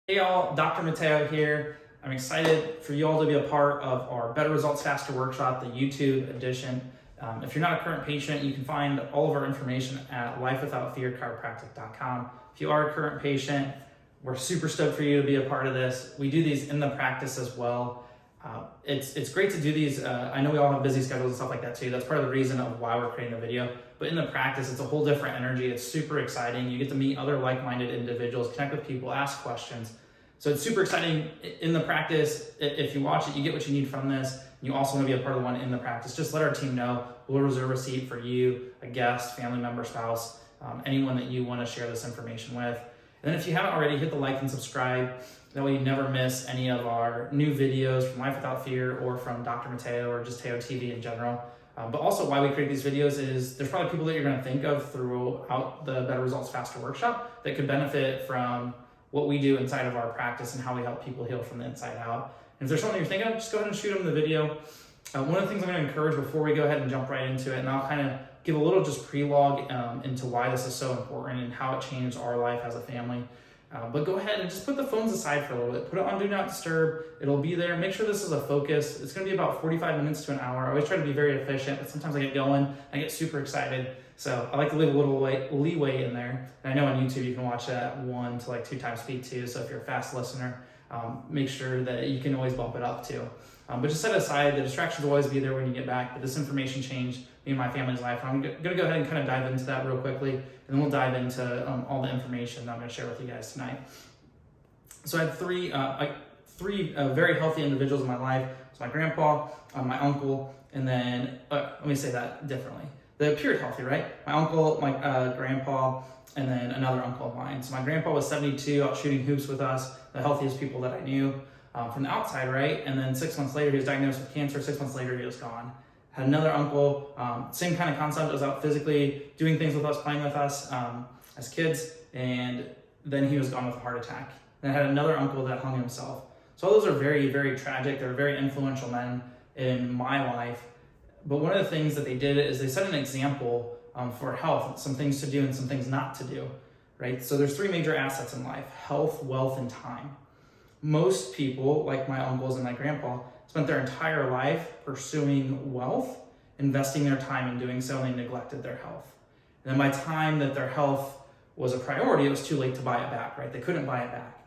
Hey y'all, Dr. Mateo here. I'm excited for you all to be a part of our Better Results Faster workshop, the YouTube edition. If you're not a current patient, you can find all of our information at lifewithoutfearchiropractic.com. If you are a current patient, we're super stoked for you to be a part of this. We do these in the practice as well. It's great to do these. I know we all have busy schedules and stuff like that too. That's part of the reason of why we're creating the video. But in the practice, it's a whole different energy. It's super exciting. You get to meet other like-minded individuals, connect with people, ask questions. So it's super exciting in the practice. If you watch it, you get what you need from this. You also want to be a part of the one in the practice. Just let our team know. We'll reserve a seat for you, a guest, family member, spouse, anyone that you want to share this information with. And then if you haven't already, hit the like and subscribe. That way you never miss any of our new videos from Life Without Fear or from Dr. Mateo or just Teo TV in general. But also why we create these videos is there's probably people that you're going to think of throughout the Better Results Faster workshop that could benefit from what we do inside of our practice and how we help people heal from the inside out. And if there's something you're thinking of, just go ahead and shoot them the video. One of the things I'm going to encourage before we go ahead and jump right into it, and I'll kind of give a little just pre-log into why this is so important and how it changed our life as a family. But go ahead and just put the phones aside for a little bit. Put it on Do Not Disturb. It'll be there. Make sure this is a focus. It's going to be about 45 minutes to an hour. I always try to be very efficient, but sometimes I get going. I get super excited. So I like to leave a little leeway in there. And I know on YouTube you can watch it at 1 to 2 times speed too. So if you're a fast listener, make sure that you can always bump it up too. But just set it aside. The distractions will always be there when you get back. But this information changed me and my family's life. I'm going to go ahead and kind of dive into that real quickly. And then we'll dive into all the information that I'm going to share with you guys tonight. So I had three very healthy individuals in my life. So my grandpa, my uncle, and then, let me say that differently. They appeared healthy, right? My uncle, my grandpa, and then another uncle of mine. So my grandpa was 72, out shooting hoops with us, the healthiest people that I knew from the outside, right? And then 6 months later, he was diagnosed with cancer. 6 months later, he was gone. Had another uncle, same kind of concept, was out physically doing things with us, playing with us as kids, and then he was gone with a heart attack. Then I had another uncle that hung himself. So all those are very, very tragic. They're very influential men in my life. But one of the things that they did is they set an example for health, some things to do and some things not to do, right? So there's 3 major assets in life: health, wealth, and time. Most people, like my uncles and my grandpa, spent their entire life pursuing wealth, investing their time in doing so, and they neglected their health. And then by the time that their health was a priority, it was too late to buy it back, right? They couldn't buy it back.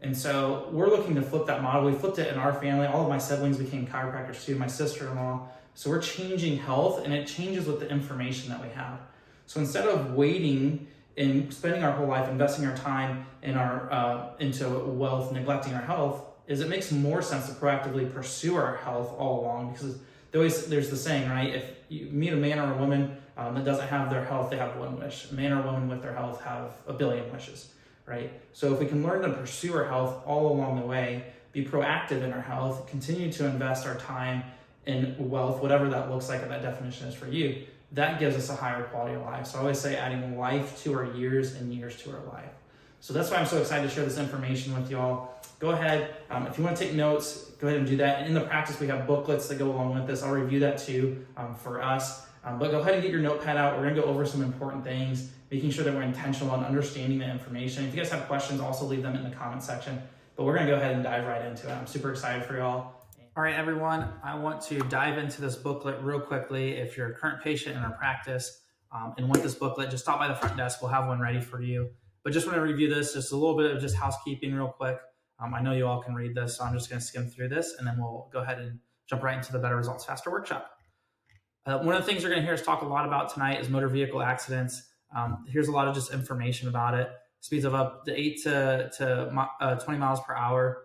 And so we're looking to flip that model. We flipped it in our family. All of my siblings became chiropractors too, my sister-in-law. So we're changing health, and it changes with the information that we have. So instead of waiting and spending our whole life investing our time in our into wealth, neglecting our health, it makes more sense to proactively pursue our health all along, because there's the saying, right? If you meet a man or a woman that doesn't have their health, they have one wish. A man or a woman with their health have a billion wishes, right? So if we can learn to pursue our health all along the way, be proactive in our health, continue to invest our time in wealth, whatever that looks like, or that definition is for you, that gives us a higher quality of life. So I always say adding life to our years and years to our life. So that's why I'm so excited to share this information with y'all. Go ahead, if you want to take notes, go ahead and do that. In the practice, we have booklets that go along with this. I'll review that too for us. But go ahead and get your notepad out. We're going to go over some important things, making sure that we're intentional on understanding the information. If you guys have questions, also leave them in the comment section. But we're going to go ahead and dive right into it. I'm super excited for y'all. All right, everyone, I want to dive into this booklet real quickly. If you're a current patient in our practice and want this booklet, just stop by the front desk. We'll have one ready for you. But just want to review this, just a little bit of just housekeeping real quick. I know you all can read this, so I'm just going to skim through this, and then we'll go ahead and jump right into the Better Results Faster workshop. One of the things you're going to hear us talk a lot about tonight is motor vehicle accidents. Here's a lot of just information about it. Speeds of up to 8 to 20 miles per hour.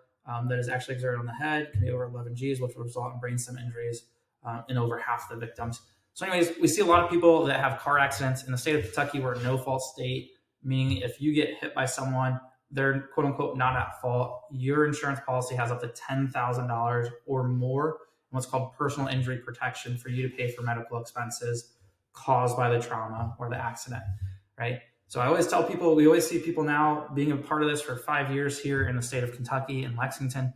That is actually exerted on the head, can be over 11 Gs, which will result in brainstem injuries in over half the victims. So anyways, we see a lot of people that have car accidents. In the state of Kentucky, we're a no-fault state, meaning if you get hit by someone, they're quote-unquote not at fault. Your insurance policy has up to $10,000 or more in what's called personal injury protection for you to pay for medical expenses caused by the trauma or the accident, right? So I always tell people, we always see people now being a part of this for 5 years here in the state of Kentucky in Lexington,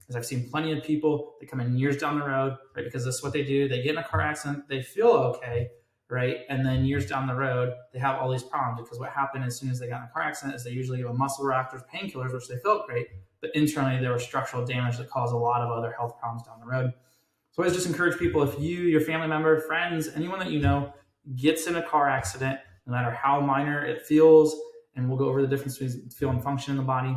as I've seen plenty of people that come in years down the road, right? Because this is what they do. They get in a car accident, they feel okay, right? And then years down the road, they have all these problems because what happened as soon as they got in a car accident is they usually give them muscle relaxers, painkillers, which they felt great, but internally there was structural damage that caused a lot of other health problems down the road. So I always just encourage people, if you, your family member, friends, anyone that you know gets in a car accident, no matter how minor it feels, and we'll go over the difference between feel and function in the body,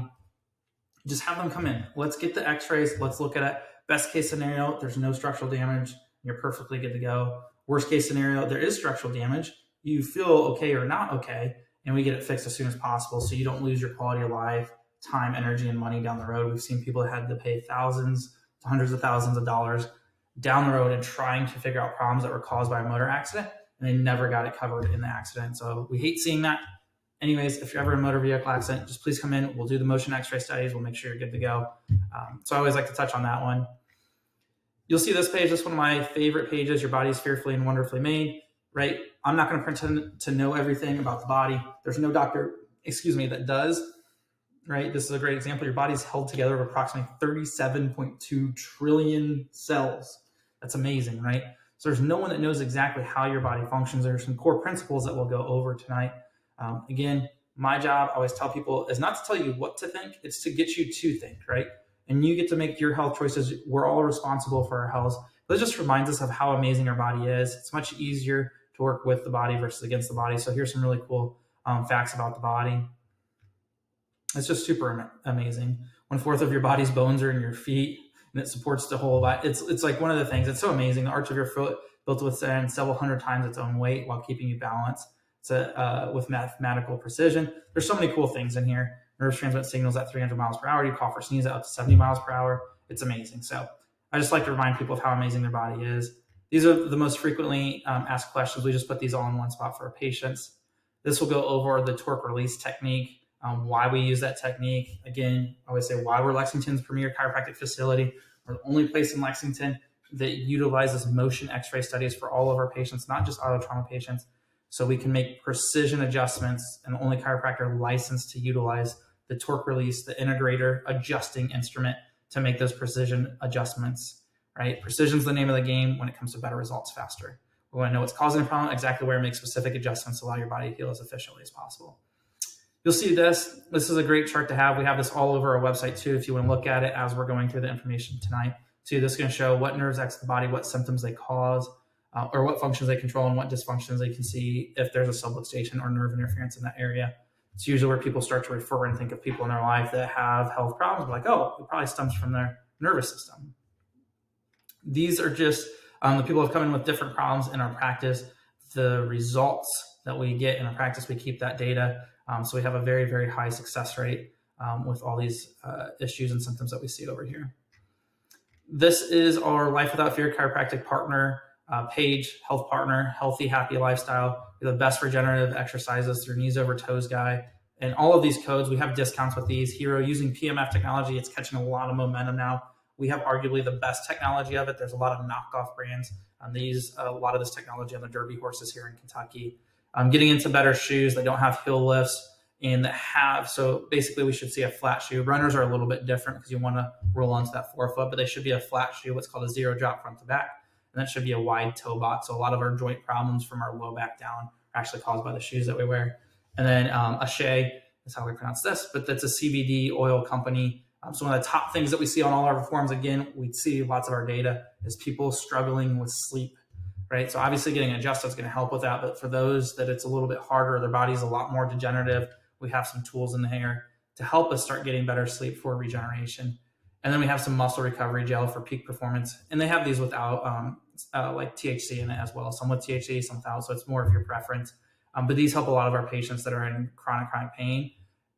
just have them come in. Let's get the x-rays. Let's look at it. Best case scenario, there's no structural damage. You're perfectly good to go. Worst case scenario, there is structural damage. You feel okay or not okay, and we get it fixed as soon as possible so you don't lose your quality of life, time, energy, and money down the road. We've seen people that had to pay thousands to hundreds of thousands of dollars down the road and trying to figure out problems that were caused by a motor accident, and they never got it covered in the accident. So we hate seeing that. Anyways, if you're ever in a motor vehicle accident, just please come in. We'll do the motion x-ray studies. We'll make sure you're good to go. So I always like to touch on that one. You'll see this page. This is one of my favorite pages. Your body is fearfully and wonderfully made, right? I'm not going to pretend to know everything about the body. There's no doctor, that does, right? This is a great example. Your body is held together of approximately 37.2 trillion cells. That's amazing, right? So there's no one that knows exactly how your body functions. There's some core principles that we'll go over tonight. Again, my job, I always tell people, is not to tell you what to think, it's to get you to think, right? And you get to make your health choices. We're all responsible for our health. But it just reminds us of how amazing our body is. It's much easier to work with the body versus against the body. So here's some really cool facts about the body. It's just super amazing. 1/4 of your body's bones are in your feet, and it supports the whole body. It's like one of the things. It's so amazing. The arch of your foot built to withstand several hundred times its own weight while keeping you balanced. With mathematical precision. There's so many cool things in here. Nerves transmit signals at 300 miles per hour. You cough or sneeze at up to 70 miles per hour. It's amazing. So I just like to remind people of how amazing their body is. These are the most frequently asked questions. We just put these all in one spot for our patients. This will go over the torque release technique, why we use that technique. Again, I always say why we're Lexington's premier chiropractic facility. We're the only place in Lexington that utilizes motion x-ray studies for all of our patients, not just auto trauma patients. So we can make precision adjustments, and the only chiropractor licensed to utilize the torque release, the integrator adjusting instrument to make those precision adjustments, right? Precision is the name of the game when it comes to better results faster. We want to know what's causing the problem, exactly where to make specific adjustments to allow your body to heal as efficiently as possible. You'll see this. This is a great chart to have. We have this all over our website too, if you want to look at it as we're going through the information tonight. So this is going to show what nerves exit the body, what symptoms they cause, or what functions they control and what dysfunctions they can see if there's a subluxation or nerve interference in that area. It's usually where people start to refer and think of people in their life that have health problems, like, oh, it probably stems from their nervous system. These are just the people who have come in with different problems in our practice. The results that we get in our practice, we keep that data. So we have a very, very high success rate with all these issues and symptoms that we see over here. This is our Life Without Fear chiropractic partner page, health partner, healthy, happy lifestyle. We're the best regenerative exercises through knees over toes guy. And all of these codes, we have discounts with these. Hero using PMF technology, it's catching a lot of momentum now. We have arguably the best technology of it. There's a lot of knockoff brands. They use a lot of this technology on the Derby horses here in Kentucky. Getting into better shoes that don't have heel lifts and that have, so basically we should see a flat shoe. Runners are a little bit different because you want to roll onto that forefoot, but they should be a flat shoe, what's called a zero drop front to back. And that should be a wide toe box. So a lot of our joint problems from our low back down are actually caused by the shoes that we wear. And then a Shea is how we pronounce this, but that's a CBD oil company. So one of the top things that we see on all our forms, again, we see lots of our data, is people struggling with sleep, right? So obviously getting adjusted is going to help with that. But for those that it's a little bit harder, their body's a lot more degenerative, we have some tools in there to help us start getting better sleep for regeneration. And then we have some muscle recovery gel for peak performance. And they have these without like THC in it as well. Some with THC, some without. So it's more of your preference. But these help a lot of our patients that are in chronic pain,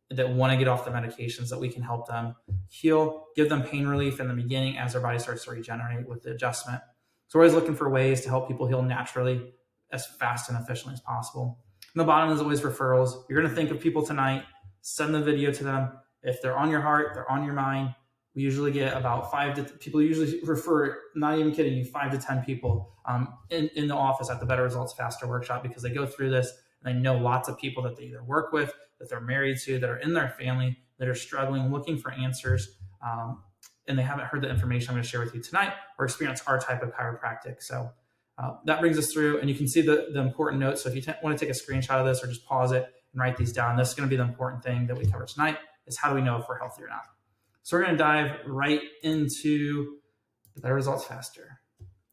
that want to get off the medications, that we can help them heal, give them pain relief in the beginning as their body starts to regenerate with the adjustment. So we're always looking for ways to help people heal naturally as fast and efficiently as possible. And the bottom is always referrals. You're going to think of people tonight, send the video to them. If they're on your heart, they're on your mind. We usually get about people usually refer, not even kidding you, 5 to 10 people in the office at the Better Results Faster workshop, because they go through this and they know lots of people that they either work with, that they're married to, that are in their family, that are struggling, looking for answers, and they haven't heard the information I'm going to share with you tonight or experience our type of chiropractic. So That brings us through, and you can see the important notes. So if you want to take a screenshot of this or just pause it and write these down, this is going to be the important thing that we cover tonight, is how do we know if we're healthy or not? So we're going to dive right into the better results faster.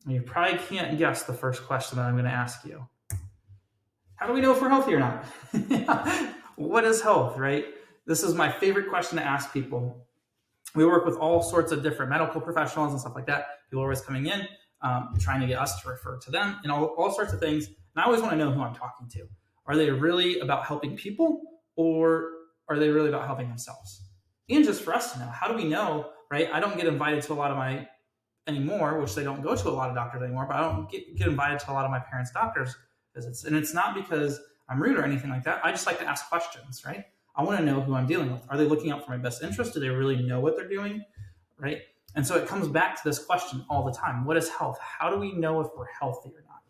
And you probably can't guess the first question that I'm going to ask you. How do we know if we're healthy or not? What is health, right? This is my favorite question to ask people. We work with all sorts of different medical professionals and stuff like that. People are always coming in, trying to get us to refer to them and all sorts of things. And I always want to know who I'm talking to. Are they really about helping people, or are they really about helping themselves? And just for us to know, how do we know, right? I don't get invited to a lot of my anymore, which they don't go to a lot of doctors anymore, but I don't get invited to a lot of my parents' doctors visits. And it's not because I'm rude or anything like that. I just like to ask questions, right? I want to know who I'm dealing with. Are they looking out for my best interest? Do they really know what they're doing, right? And so it comes back to this question all the time. What is health? How do we know if we're healthy or not?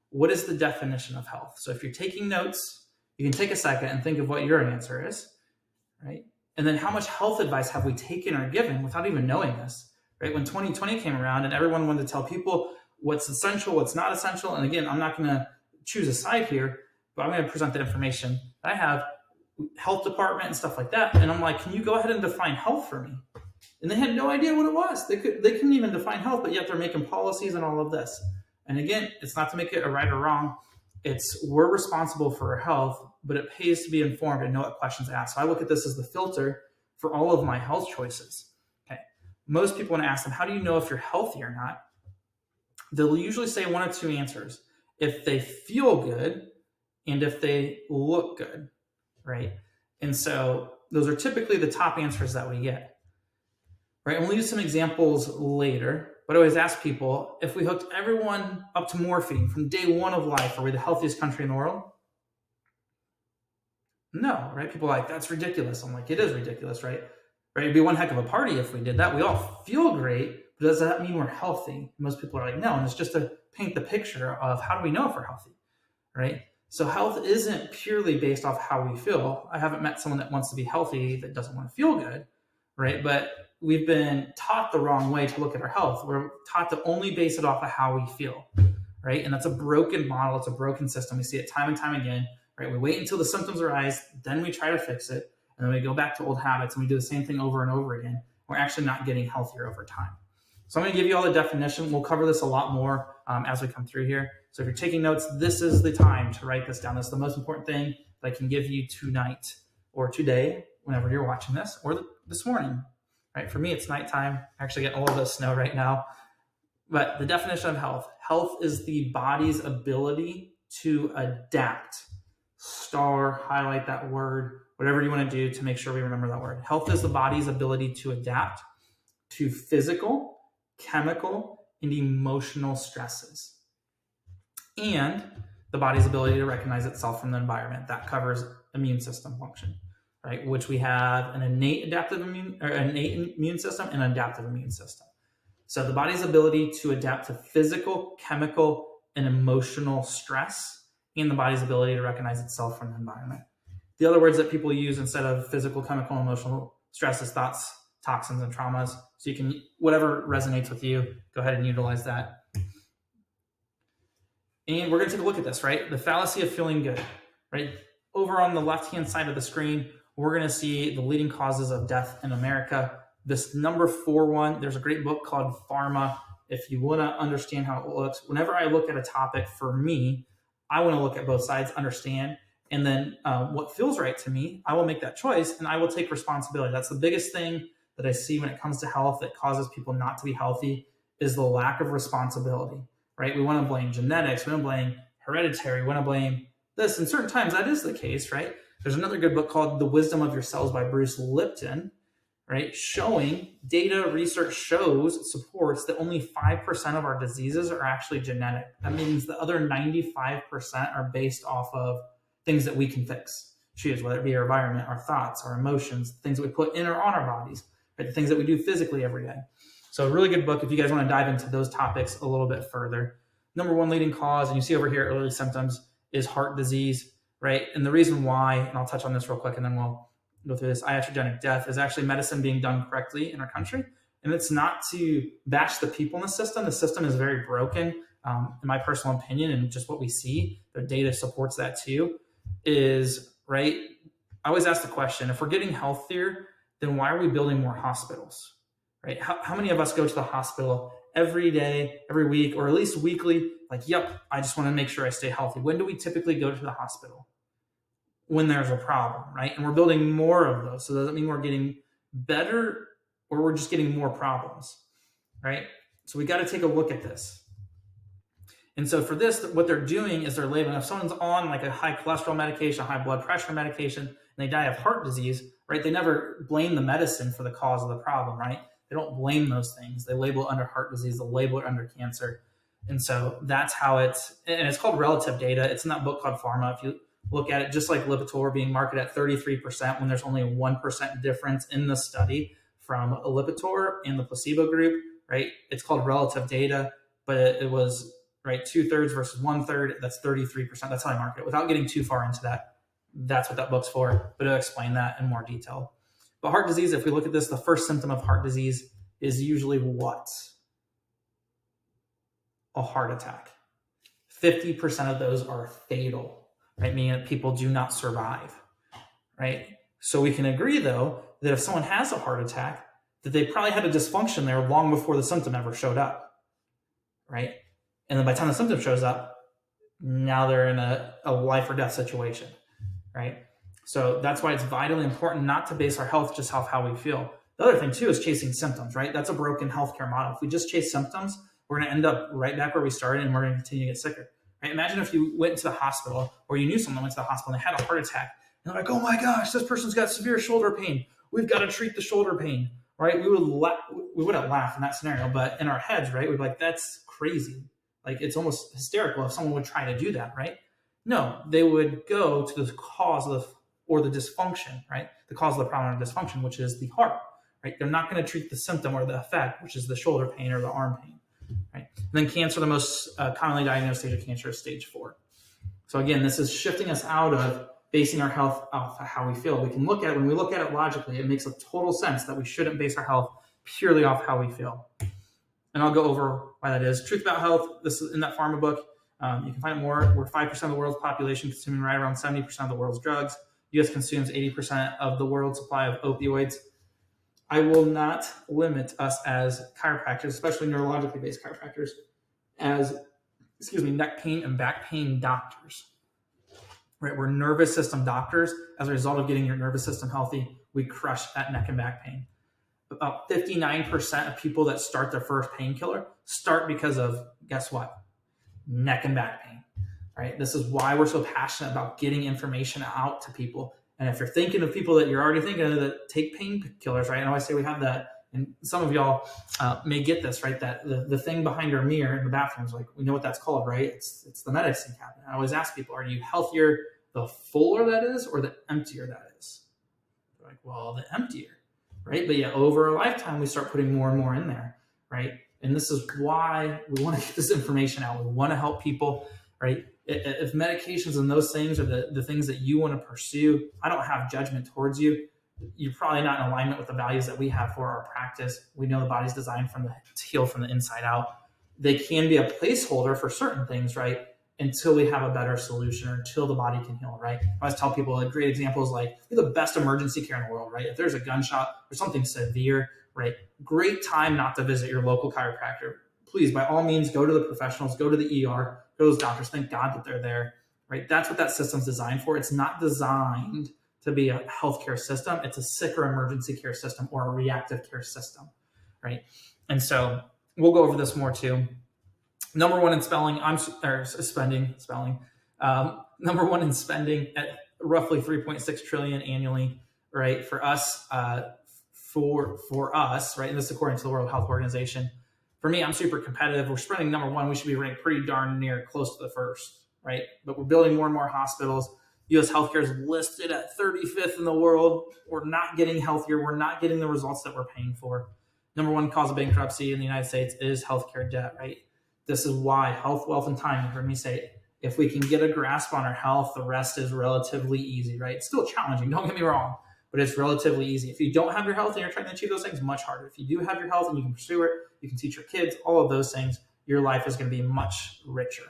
What is the definition of health? So if you're taking notes, you can take a second and think of what your answer is, right? And then how much health advice have we taken or given without even knowing this, right? When 2020 came around and everyone wanted to tell people what's essential, what's not essential. And again, I'm not going to choose a side here, but I'm going to present the information that I have, health department and stuff like that. And I'm like, can you go ahead and define health for me? And they had no idea what it was. They couldn't even define health, but yet they're making policies and all of this. And again, it's not to make it a right or wrong. It's we're responsible for our health, but it pays to be informed and know what questions to ask. So I look at this as the filter for all of my health choices. Okay. Most people, when I ask them, how do you know if you're healthy or not? They'll usually say one of two answers. If they feel good and if they look good, right? And so those are typically the top answers that we get, right? And we'll use some examples later, but I always ask people, if we hooked everyone up to morphine from day one of life, are we the healthiest country in the world? No, right? People are like, that's ridiculous. I'm like, it is ridiculous, right? Right? It'd be one heck of a party if we did that. We all feel great, but does that mean we're healthy? Most people are like, no. And it's just to paint the picture of how do we know if we're healthy, right? So health isn't purely based off how we feel. I haven't met someone that wants to be healthy that doesn't want to feel good, right? But we've been taught the wrong way to look at our health. We're taught to only base it off of how we feel, right? And that's a broken model. It's a broken system. We see it time and time again, right? We wait until the symptoms arise, then we try to fix it, and then we go back to old habits and we do the same thing over and over again. We're actually not getting healthier over time. So I'm going to give you all the definition. We'll cover this a lot more as we come through here. So if you're taking notes, this is the time to write this down. This is the most important thing that I can give you tonight or today, whenever you're watching this, or this morning, right? For me, it's nighttime. I actually get a little bit of snow right now. But the definition of health, health is the body's ability to adapt. Star, highlight that word, whatever you want to do to make sure we remember that word. Health is the body's ability to adapt to physical, chemical, and emotional stresses, and the body's ability to recognize itself from the environment. That covers immune system function, right? Which we have an innate immune system and an adaptive immune system. So the body's ability to adapt to physical, chemical, and emotional stress, and the body's ability to recognize itself from the environment. The other words that people use instead of physical, chemical, and emotional stress is thoughts, toxins, and traumas. So you can, whatever resonates with you, go ahead and utilize that. And we're going to take a look at this, right? The fallacy of feeling good, right? Over on the left-hand side of the screen, we're going to see the leading causes of death in America. This number 4 one, there's a great book called Pharma. If you want to understand how it looks, whenever I look at a topic, for me, I want to look at both sides, understand, and then what feels right to me, I will make that choice and I will take responsibility. That's the biggest thing that I see when it comes to health that causes people not to be healthy, is the lack of responsibility, right? We want to blame genetics, we want to blame hereditary, we want to blame this. And certain times that is the case, right? There's another good book called The Wisdom of Your Cells by Bruce Lipton, right? Showing data, research shows, supports that only 5% of our diseases are actually genetic. That means the other 95% are based off of things that we can fix, choose, whether it be our environment, our thoughts, our emotions, things that we put in or on our bodies, right? The things that we do physically every day. So a really good book if you guys want to dive into those topics a little bit further. Number 1 leading cause, and you see over here early symptoms, is heart disease, right? And the reason why, and I'll touch on this real quick and then we'll go through this, iatrogenic death is actually medicine being done correctly in our country. And it's not to bash the people in the system. The system is very broken. in my personal opinion, and just what we see, the data supports that too, is, right, I always ask the question, if we're getting healthier, then why are we building more hospitals, right? How many of us go to the hospital every day, every week, or at least weekly, like, yep, I just want to make sure I stay healthy? When do we typically go to the hospital? When there's a problem, right? And we're building more of those. So does that mean we're getting better, or we're just getting more problems, right? So we got to take a look at this. And so for this, what they're doing is they're labeling, if someone's on like a high cholesterol medication, high blood pressure medication, and they die of heart disease, right? They never blame the medicine for the cause of the problem, right? They don't blame those things. They label it under heart disease, they label it under cancer. And so that's how and it's called relative data. It's in that book called Pharma. If you look at it, just like Lipitor being marketed at 33% when there's only a 1% difference in the study from Lipitor and the placebo group, right? It's called relative data, but it was, right, 2/3 versus 1/3. That's 33%. That's how I market it. Without getting too far into that, that's what that book's for, but it'll explain that in more detail. But heart disease, if we look at this, the first symptom of heart disease is usually what? A heart attack. 50% of those are fatal, right? Meaning that people do not survive, right? So we can agree, though, that if someone has a heart attack, that they probably had a dysfunction there long before the symptom ever showed up, right? And then by the time the symptom shows up, now they're in a life or death situation, right? So that's why it's vitally important not to base our health just off how we feel. The other thing, too, is chasing symptoms, right? That's a broken healthcare model. If we just chase symptoms, we're going to end up right back where we started, and we're going to continue to get sicker, right? Imagine if you went to the hospital, or you knew someone went to the hospital and they had a heart attack, and they're like, oh my gosh, this person's got severe shoulder pain. We've got to treat the shoulder pain, right? We wouldn't laugh in that scenario, but in our heads, right, we'd be like, that's crazy. Like, it's almost hysterical if someone would try to do that, right? No, they would go to the cause of or the dysfunction, right? The cause of the problem or dysfunction, which is the heart, right? They're not going to treat the symptom or the effect, which is the shoulder pain or the arm pain, right? And then cancer, the most commonly diagnosed stage of cancer is stage 4. So again, this is shifting us out of basing our health off of how we feel. We can look at it, when we look at it logically, it makes a total sense that we shouldn't base our health purely off how we feel. And I'll go over why that is. Truth About Health, this is in that pharma book. You can find it more. We're 5% of the world's population, consuming right around 70% of the world's drugs. U.S. consumes 80% of the world's supply of opioids. I will not limit us as chiropractors, especially neurologically based chiropractors, as, neck pain and back pain doctors. Right? We're nervous system doctors. As a result of getting your nervous system healthy, we crush that neck and back pain. About 59% of people that start their first painkiller start because of, guess what? Neck and back pain, right? This is why we're so passionate about getting information out to people. And if you're thinking of people that you're already thinking of that take painkillers, right? And I always say we have that, and some of y'all may get this, right? That the thing behind our mirror in the bathroom is like, we know what that's called, right? It's the medicine cabinet. I always ask people, are you healthier the fuller that is or the emptier that is? They're like, well, the emptier. Right? But yeah, over a lifetime, we start putting more and more in there, right? And this is why we want to get this information out. We want to help people, right? If medications and those things are the things that you want to pursue, I don't have judgment towards you. You're probably not in alignment with the values that we have for our practice. We know the body's designed to heal from the inside out. They can be a placeholder for certain things, right? Until we have a better solution or until the body can heal, right? I always tell people, like, great examples, like, you're the best emergency care in the world, right? If there's a gunshot or something severe, right? Great time not to visit your local chiropractor. Please, by all means, go to the professionals, go to the ER, go to those doctors. Thank God that they're there, right? That's what that system's designed for. It's not designed to be a healthcare system. It's a sick or emergency care system or a reactive care system, right? And so we'll go over this more too. Number one in spending. Number one in spending at roughly 3.6 trillion annually, right? For us, for us, right? And this is according to the World Health Organization. For me, I'm super competitive. We're spending number one. We should be ranked pretty darn near close to the first, right? But we're building more and more hospitals. U.S. healthcare is listed at 35th in the world. We're not getting healthier. We're not getting the results that we're paying for. Number one cause of bankruptcy in the United States is healthcare debt, right? This is why health, wealth, and time, you heard me say, if we can get a grasp on our health, the rest is relatively easy, right? It's still challenging, don't get me wrong, but it's relatively easy. If you don't have your health and you're trying to achieve those things, much harder. If you do have your health and you can pursue it, you can teach your kids, all of those things, your life is going to be much richer.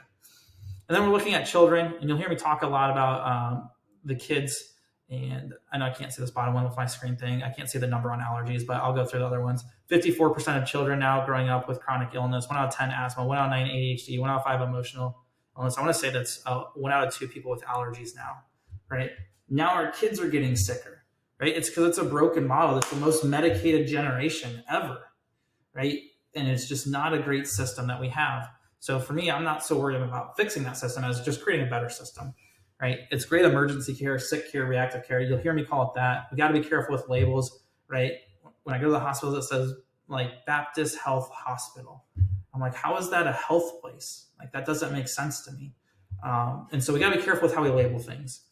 And then we're looking at children, and you'll hear me talk a lot about the kids. And I know I can't see this bottom one with my screen thing. I can't see the number on allergies, but I'll go through the other ones. 54% of children now growing up with chronic illness, 1 out of 10 asthma, 1 out of 9 ADHD, 1 out of 5 emotional illness. I want to say that's 1 out of 2 people with allergies now, right? Now our kids are getting sicker, right? It's because it's a broken model. It's the most medicated generation ever, right? And it's just not a great system that we have. So for me, I'm not so worried about fixing that system as just creating a better system. Right? It's great emergency care, sick care, reactive care. You'll hear me call it that. We got to be careful with labels, right? When I go to the hospitals, it says like Baptist Health Hospital. I'm like, how is that a health place? Like that doesn't make sense to me. And so we got to be careful with how we label things.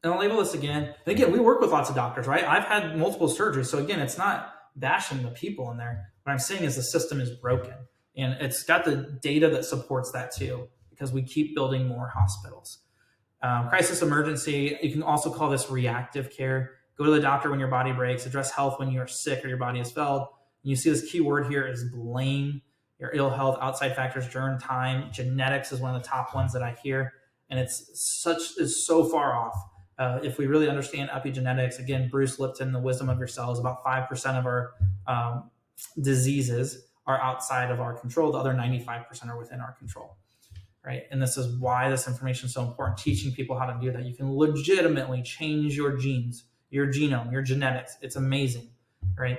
And I'll label this again. And again, we work with lots of doctors, right? I've had multiple surgeries. So again, it's not bashing the people in there. What I'm saying is the system is broken. And it's got the data that supports that too, because we keep building more hospitals. Crisis emergency, you can also call this reactive care. Go to the doctor when your body breaks, address health when you're sick or your body is failed. You see this key word here is blame. Your ill health, outside factors, germ time. Genetics is one of the top ones that I hear. And it's so far off. If we really understand epigenetics, again, Bruce Lipton, The Wisdom of Your Cells, about 5% of our diseases are outside of our control. The other 95% are within our control. Right? And this is why this information is so important, teaching people how to do that. You can legitimately change your genes, your genome, your genetics. It's amazing, right?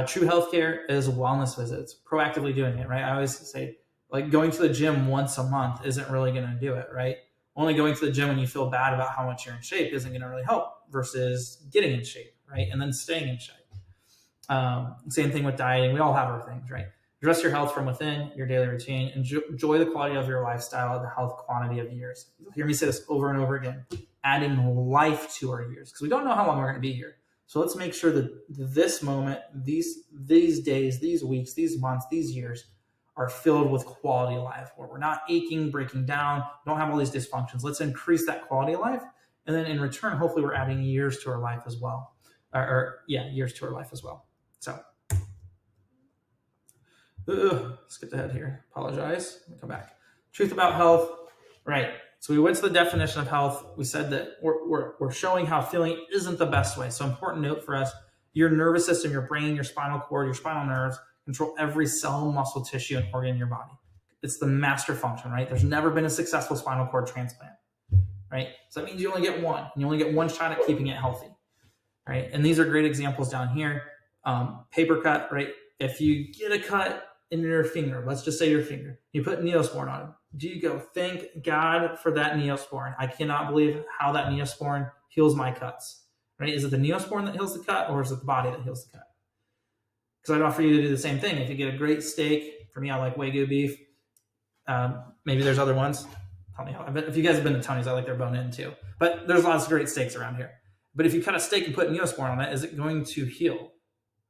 True healthcare is wellness visits, proactively doing it, right? I always say, like, going to the gym once a month isn't really going to do it, right? Only going to the gym when you feel bad about how much you're in shape isn't going to really help versus getting in shape, right? And then staying in shape. Same thing with dieting. We all have our things, right? Address your health from within, your daily routine, and enjoy the quality of your lifestyle, the health quantity of years. You'll hear me say this over and over again, adding life to our years, because we don't know how long we're going to be here. So let's make sure that this moment, these days, these weeks, these months, these years are filled with quality life, where we're not aching, breaking down, don't have all these dysfunctions. Let's increase that quality of life. And then in return, hopefully we're adding years to our life as well. Years to our life as well. So skip ahead here. Apologize. Let me come back. Truth about health. Right. So we went to the definition of health. We said that we're showing how feeling isn't the best way. So important note for us, your nervous system, your brain, your spinal cord, your spinal nerves control every cell, muscle, tissue, and organ in your body. It's the master function, right? There's never been a successful spinal cord transplant, right? So that means you only get one. You only get one shot at keeping it healthy, right? And these are great examples down here. Paper cut, right? If you get a cut in your finger, let's just say your finger, you put Neosporin on it. Do you go, thank God for that Neosporin? I cannot believe how that Neosporin heals my cuts, right? Is it the Neosporin that heals the cut, or is it the body that heals the cut? Because I'd offer you to do the same thing. If you get a great steak, for me, I like Wagyu beef. Maybe there's other ones. Tell me how. If you guys have been to Tony's, I like their bone in too. But there's lots of great steaks around here. But if you cut a steak and put Neosporin on it, is it going to heal?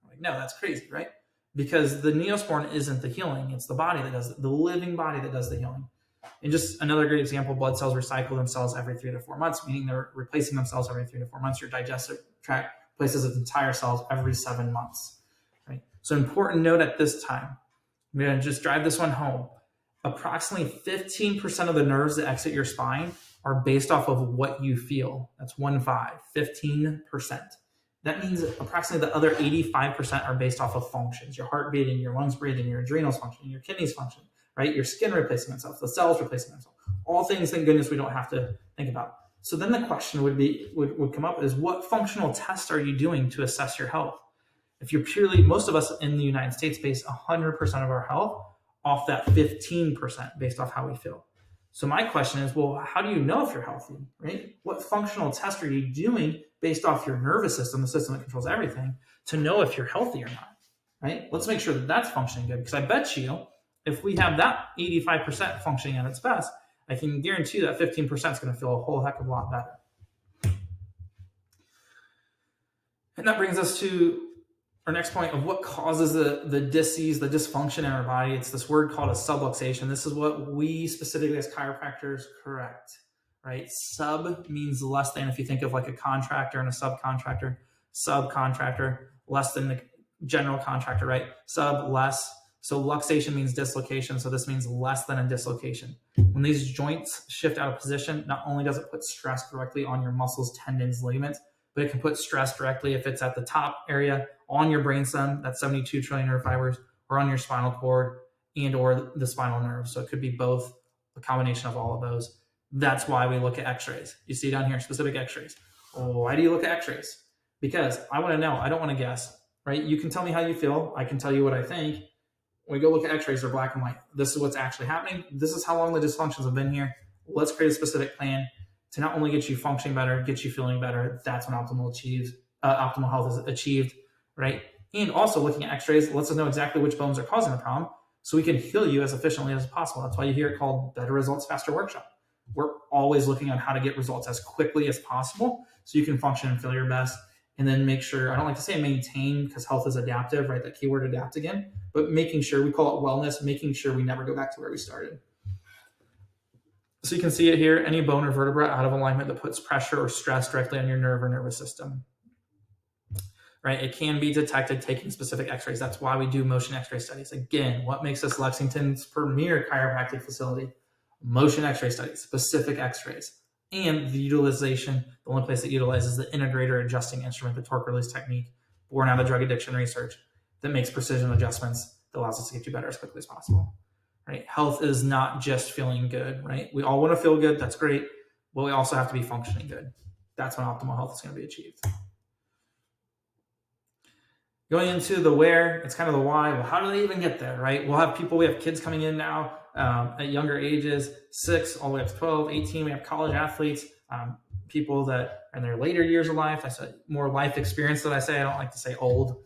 I'm like, no, that's crazy, right? Because the Neosporin isn't the healing. It's the body that does it, the living body that does the healing. And just another great example, blood cells recycle themselves every 3 to 4 months, meaning they're replacing themselves every 3 to 4 months. Your digestive tract replaces its entire cells every 7 months. Right? So important note at this time, I'm going to just drive this one home. Approximately 15% of the nerves that exit your spine are based off of what you feel. That's 15%. That means approximately the other 85% are based off of functions. Your heart beating, your lungs breathing, your adrenals functioning, your kidneys functioning, right? Your skin replacing itself, the cells replacing themselves. All things, thank goodness, we don't have to think about. So then the question would come up is, what functional tests are you doing to assess your health? If you're most of us in the United States base 100% of our health off that 15% based off how we feel. So my question is, well, how do you know if you're healthy, right? What functional test are you doing based off your nervous system, the system that controls everything, to know if you're healthy or not, right? Let's make sure that that's functioning good, because I bet you if we have that 85% functioning at its best, I can guarantee that 15% is going to feel a whole heck of a lot better. And that brings us to our next point of what causes the dis-ease, the dysfunction in our body. It's this word called a subluxation. This is what we specifically as chiropractors correct, right? Sub means less than. If you think of like a contractor and a subcontractor, less than the general contractor, right? Sub, less. So luxation means dislocation. So this means less than a dislocation. When these joints shift out of position, not only does it put stress directly on your muscles, tendons, ligaments, but it can put stress directly if it's at the top area on your brainstem, that's 72 trillion nerve fibers, or on your spinal cord and or the spinal nerve. So it could be both, a combination of all of those. That's why we look at x-rays. You see down here, specific x-rays. Why do you look at x-rays? Because I want to know. I don't want to guess, right? You can tell me how you feel. I can tell you what I think. When we go look at x-rays, they're black and white. This is what's actually happening. This is how long the dysfunctions have been here. Let's create a specific plan to not only get you functioning better, get you feeling better. That's when optimal health is achieved, right? And also looking at x-rays lets us know exactly which bones are causing the problem so we can heal you as efficiently as possible. That's why you hear it called Better Results Faster Workshop. We're always looking at how to get results as quickly as possible so you can function and feel your best. And then make sure, I don't like to say maintain because health is adaptive, right? That keyword adapt again, but making sure, we call it wellness, making sure we never go back to where we started. So you can see it here, any bone or vertebra out of alignment that puts pressure or stress directly on your nerve or nervous system, right? It can be detected taking specific x-rays. That's why we do motion x-ray studies. Again, what makes us Lexington's premier chiropractic facility? Motion x-ray studies, specific x-rays. And the utilization, the only place that utilizes the integrator adjusting instrument, the torque release technique, born out of drug addiction research that makes precision adjustments that allows us to get you better as quickly as possible, right? Health is not just feeling good, right? We all want to feel good. That's great. But we also have to be functioning good. That's when optimal health is going to be achieved. Going into the where, it's kind of the why. Well, how do they even get there, right? We have kids coming in now at younger ages, 6 all the way up to 12, 18. We have college athletes, people that are in their later years of life. I said more life experience than I say. I don't like to say old.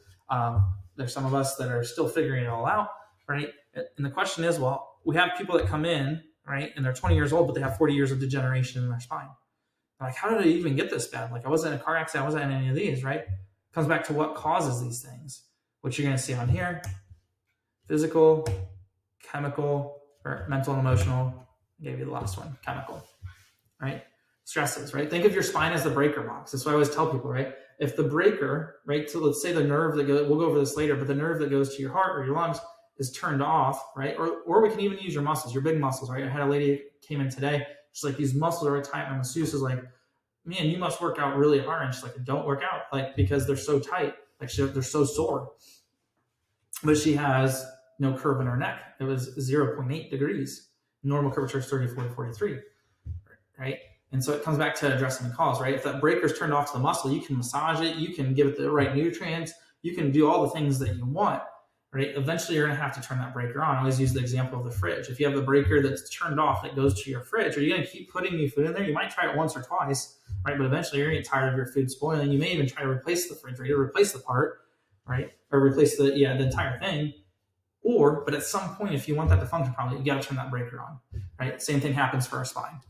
There's some of us that are still figuring it all out, right? And the question is, well, we have people that come in, right, and they're 20 years old, but they have 40 years of degeneration in their spine. Like, how did it even get this bad? Like, I wasn't in a car accident. I wasn't in any of these, right? Comes back to what causes these things, which you're going to see on here: physical, chemical, or mental and emotional. I gave you the last one, chemical, right? Stresses, right? Think of your spine as the breaker box. That's what I always tell people, right? If the breaker, right? So let's say the nerve that goes, we'll go over this later, but the nerve that goes to your heart or your lungs is turned off, right? Or we can even use your muscles, your big muscles, right? I had a lady came in today. She's like, these muscles are tight. My masseuse is like, man, you must work out really hard. And she's like, don't work out, like, because they're so tight, like they're so sore. But she has no curve in her neck. It was 0.8 degrees. Normal curvature is 34 to 43, right? And so it comes back to addressing the cause, right? If that breaker's turned off to the muscle, you can massage it, you can give it the right nutrients, you can do all the things that you want, right? Eventually you're gonna have to turn that breaker on. I always use the example of the fridge. If you have the breaker that's turned off that goes to your fridge, are you gonna keep putting new food in there? You might try it once or twice, right? But eventually you're gonna get tired of your food spoiling. You may even try to replace the refrigerator, replace the part, right? Or replace the entire thing. But at some point, if you want that to function properly, you got to turn that breaker on, right? Same thing happens for our spine.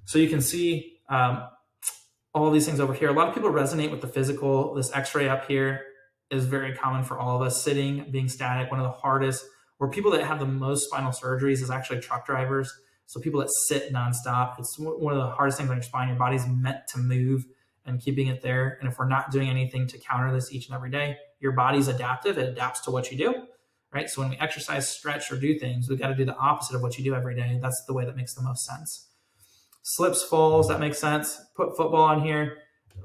So you can see all these things over here. A lot of people resonate with the physical. This x-ray up here is very common for all of us. Sitting, being static, one of the hardest, or people that have the most spinal surgeries is actually truck drivers. So people that sit nonstop, it's one of the hardest things on your spine. Your body's meant to move, and keeping it there. And if we're not doing anything to counter this each and every day, your body's adaptive. It adapts to what you do. Right? So when we exercise, stretch, or do things, we've got to do the opposite of what you do every day. That's the way that makes the most sense. Slips, falls, that makes sense. Put football on here.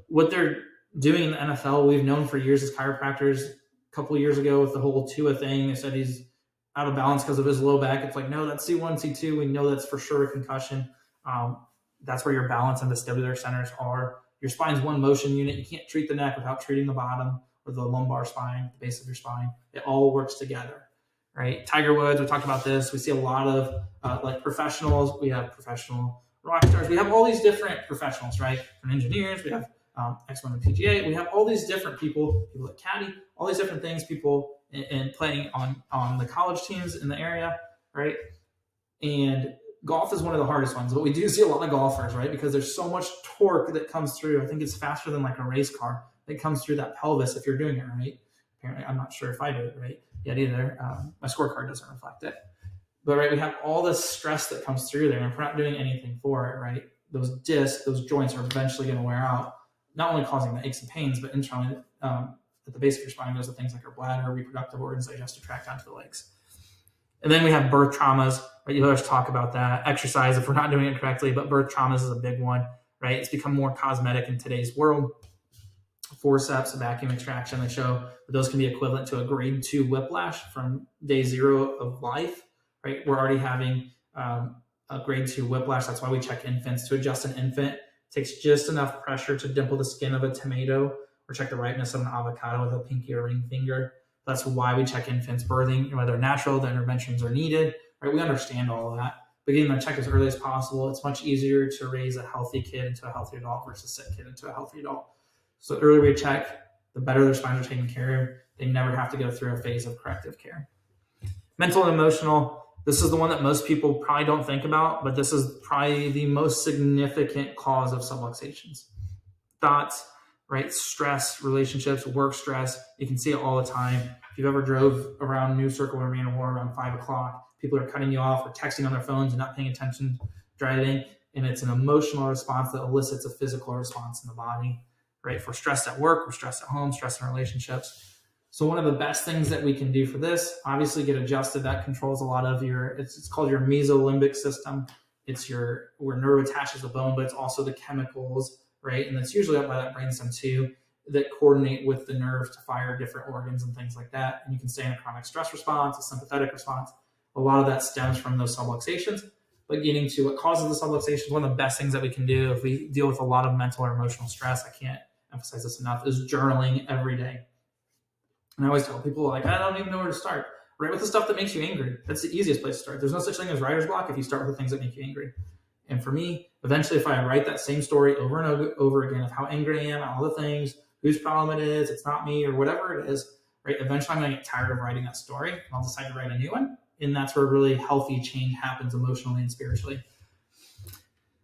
What they're doing in the NFL, we've known for years as chiropractors. A couple of years ago with the whole Tua thing, they said he's out of balance because of his low back. It's like, no, that's C1, C2. We know that's for sure a concussion. That's where your balance and vestibular centers are. Your spine's one motion unit. You can't treat the neck without treating the bottom or the lumbar spine, the base of your spine. It all works together, right? Tiger Woods, we talked about this. We see a lot of like professionals. We have professional rock stars. We have all these different professionals, right? From engineers, we have ex-women PGA. We have all these different people that caddy, all these different things, people and playing on the college teams in the area, right? And golf is one of the hardest ones, but we do see a lot of golfers, right? Because there's so much torque that comes through. I think it's faster than like a race car. It comes through that pelvis if you're doing it right. Apparently, I'm not sure if I do it right yet either. My scorecard doesn't reflect it. But right, we have all this stress that comes through there, and if we're not doing anything for it, right, those discs, those joints are eventually going to wear out, not only causing the aches and pains, but internally at the base of your spine goes to things like our bladder, reproductive organs that you have to track down to the legs. And then we have birth traumas, right? You hear us talk about that. Exercise, if we're not doing it correctly, but birth traumas is a big one, right? It's become more cosmetic in today's world. Forceps, vacuum extraction, they show that those can be equivalent to a grade 2 whiplash from day 0 of life, right? We're already having a grade 2 whiplash. That's why we check infants. To adjust an infant, it takes just enough pressure to dimple the skin of a tomato, or check the ripeness of an avocado with a pinky or ring finger. That's why we check infants birthing, whether natural, the interventions are needed, right? We understand all of that. But getting them checked as early as possible, it's much easier to raise a healthy kid into a healthy adult versus a sick kid into a healthy adult. So the earlier we check, the better their spines are taken care of. They never have to go through a phase of corrective care. Mental and emotional, this is the one that most people probably don't think about, but this is probably the most significant cause of subluxations. Thoughts, right? Stress, relationships, work stress. You can see it all the time. If you've ever drove around New Circle or Man War around 5 o'clock, people are cutting you off or texting on their phones and not paying attention driving, and it's an emotional response that elicits a physical response in the body. Right? If we're stressed at work, we're stressed at home, stressed in relationships. So one of the best things that we can do for this, obviously get adjusted. That controls a lot of it's called your mesolimbic system. It's where nerve attaches the bone, but it's also the chemicals, right? And that's usually up by that brainstem too, that coordinate with the nerve to fire different organs and things like that. And you can stay in a chronic stress response, a sympathetic response. A lot of that stems from those subluxations. But getting to what causes the subluxation is one of the best things that we can do if we deal with a lot of mental or emotional stress. I can't emphasize this enough, is journaling every day. And I always tell people, like, I don't even know where to start. Write with the stuff that makes you angry. That's the easiest place to start. There's no such thing as writer's block if you start with the things that make you angry. And for me, eventually, if I write that same story over and over again of how angry I am, all the things, whose problem it is, it's not me, or whatever it is, right? Eventually, I'm going to get tired of writing that story, and I'll decide to write a new one. And that's where really healthy change happens emotionally and spiritually.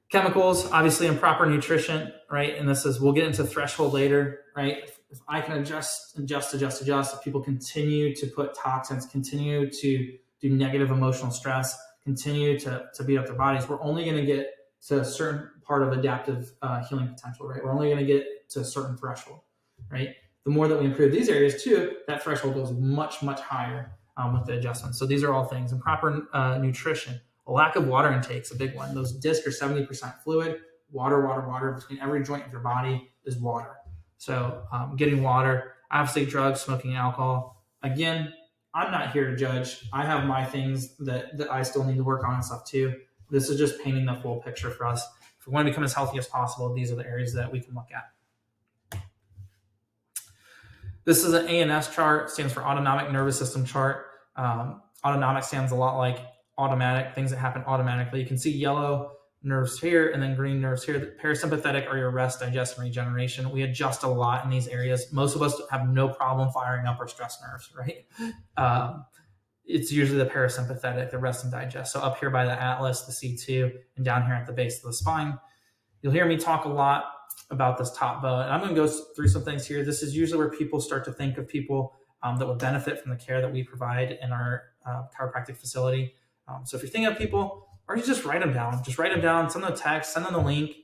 Chemicals, obviously improper nutrition, right? And we'll get into threshold later, right? If I can adjust, if people continue to put toxins, continue to do negative emotional stress, continue to beat up their bodies, we're only going to get to a certain part of adaptive healing potential, right? We're only going to get to a certain threshold, right? The more that we improve these areas too, that threshold goes much, much higher with the adjustments. So these are all things. Improper nutrition. A lack of water intake is a big one. Those discs are 70% fluid. Water. Between every joint of your body is water. So getting water, obviously drugs, smoking, and alcohol. Again, I'm not here to judge. I have my things that I still need to work on and stuff too. This is just painting the full picture for us. If we want to become as healthy as possible, these are the areas that we can look at. This is an ANS chart, stands for autonomic nervous system chart. Autonomic stands a lot like automatic, things that happen automatically. You can see yellow nerves here and then green nerves here. The parasympathetic are your rest, digest, and regeneration. We adjust a lot in these areas. Most of us have no problem firing up our stress nerves, right? It's usually the parasympathetic, the rest and digest. So up here by the atlas, the C2, and down here at the base of the spine. You'll hear me talk a lot about this top bone. And I'm going to go through some things here. This is usually where people start to think of people that would benefit from the care that we provide in our chiropractic facility. So if you're thinking of people, or you just write them down. Just write them down, send them a text, send them the link.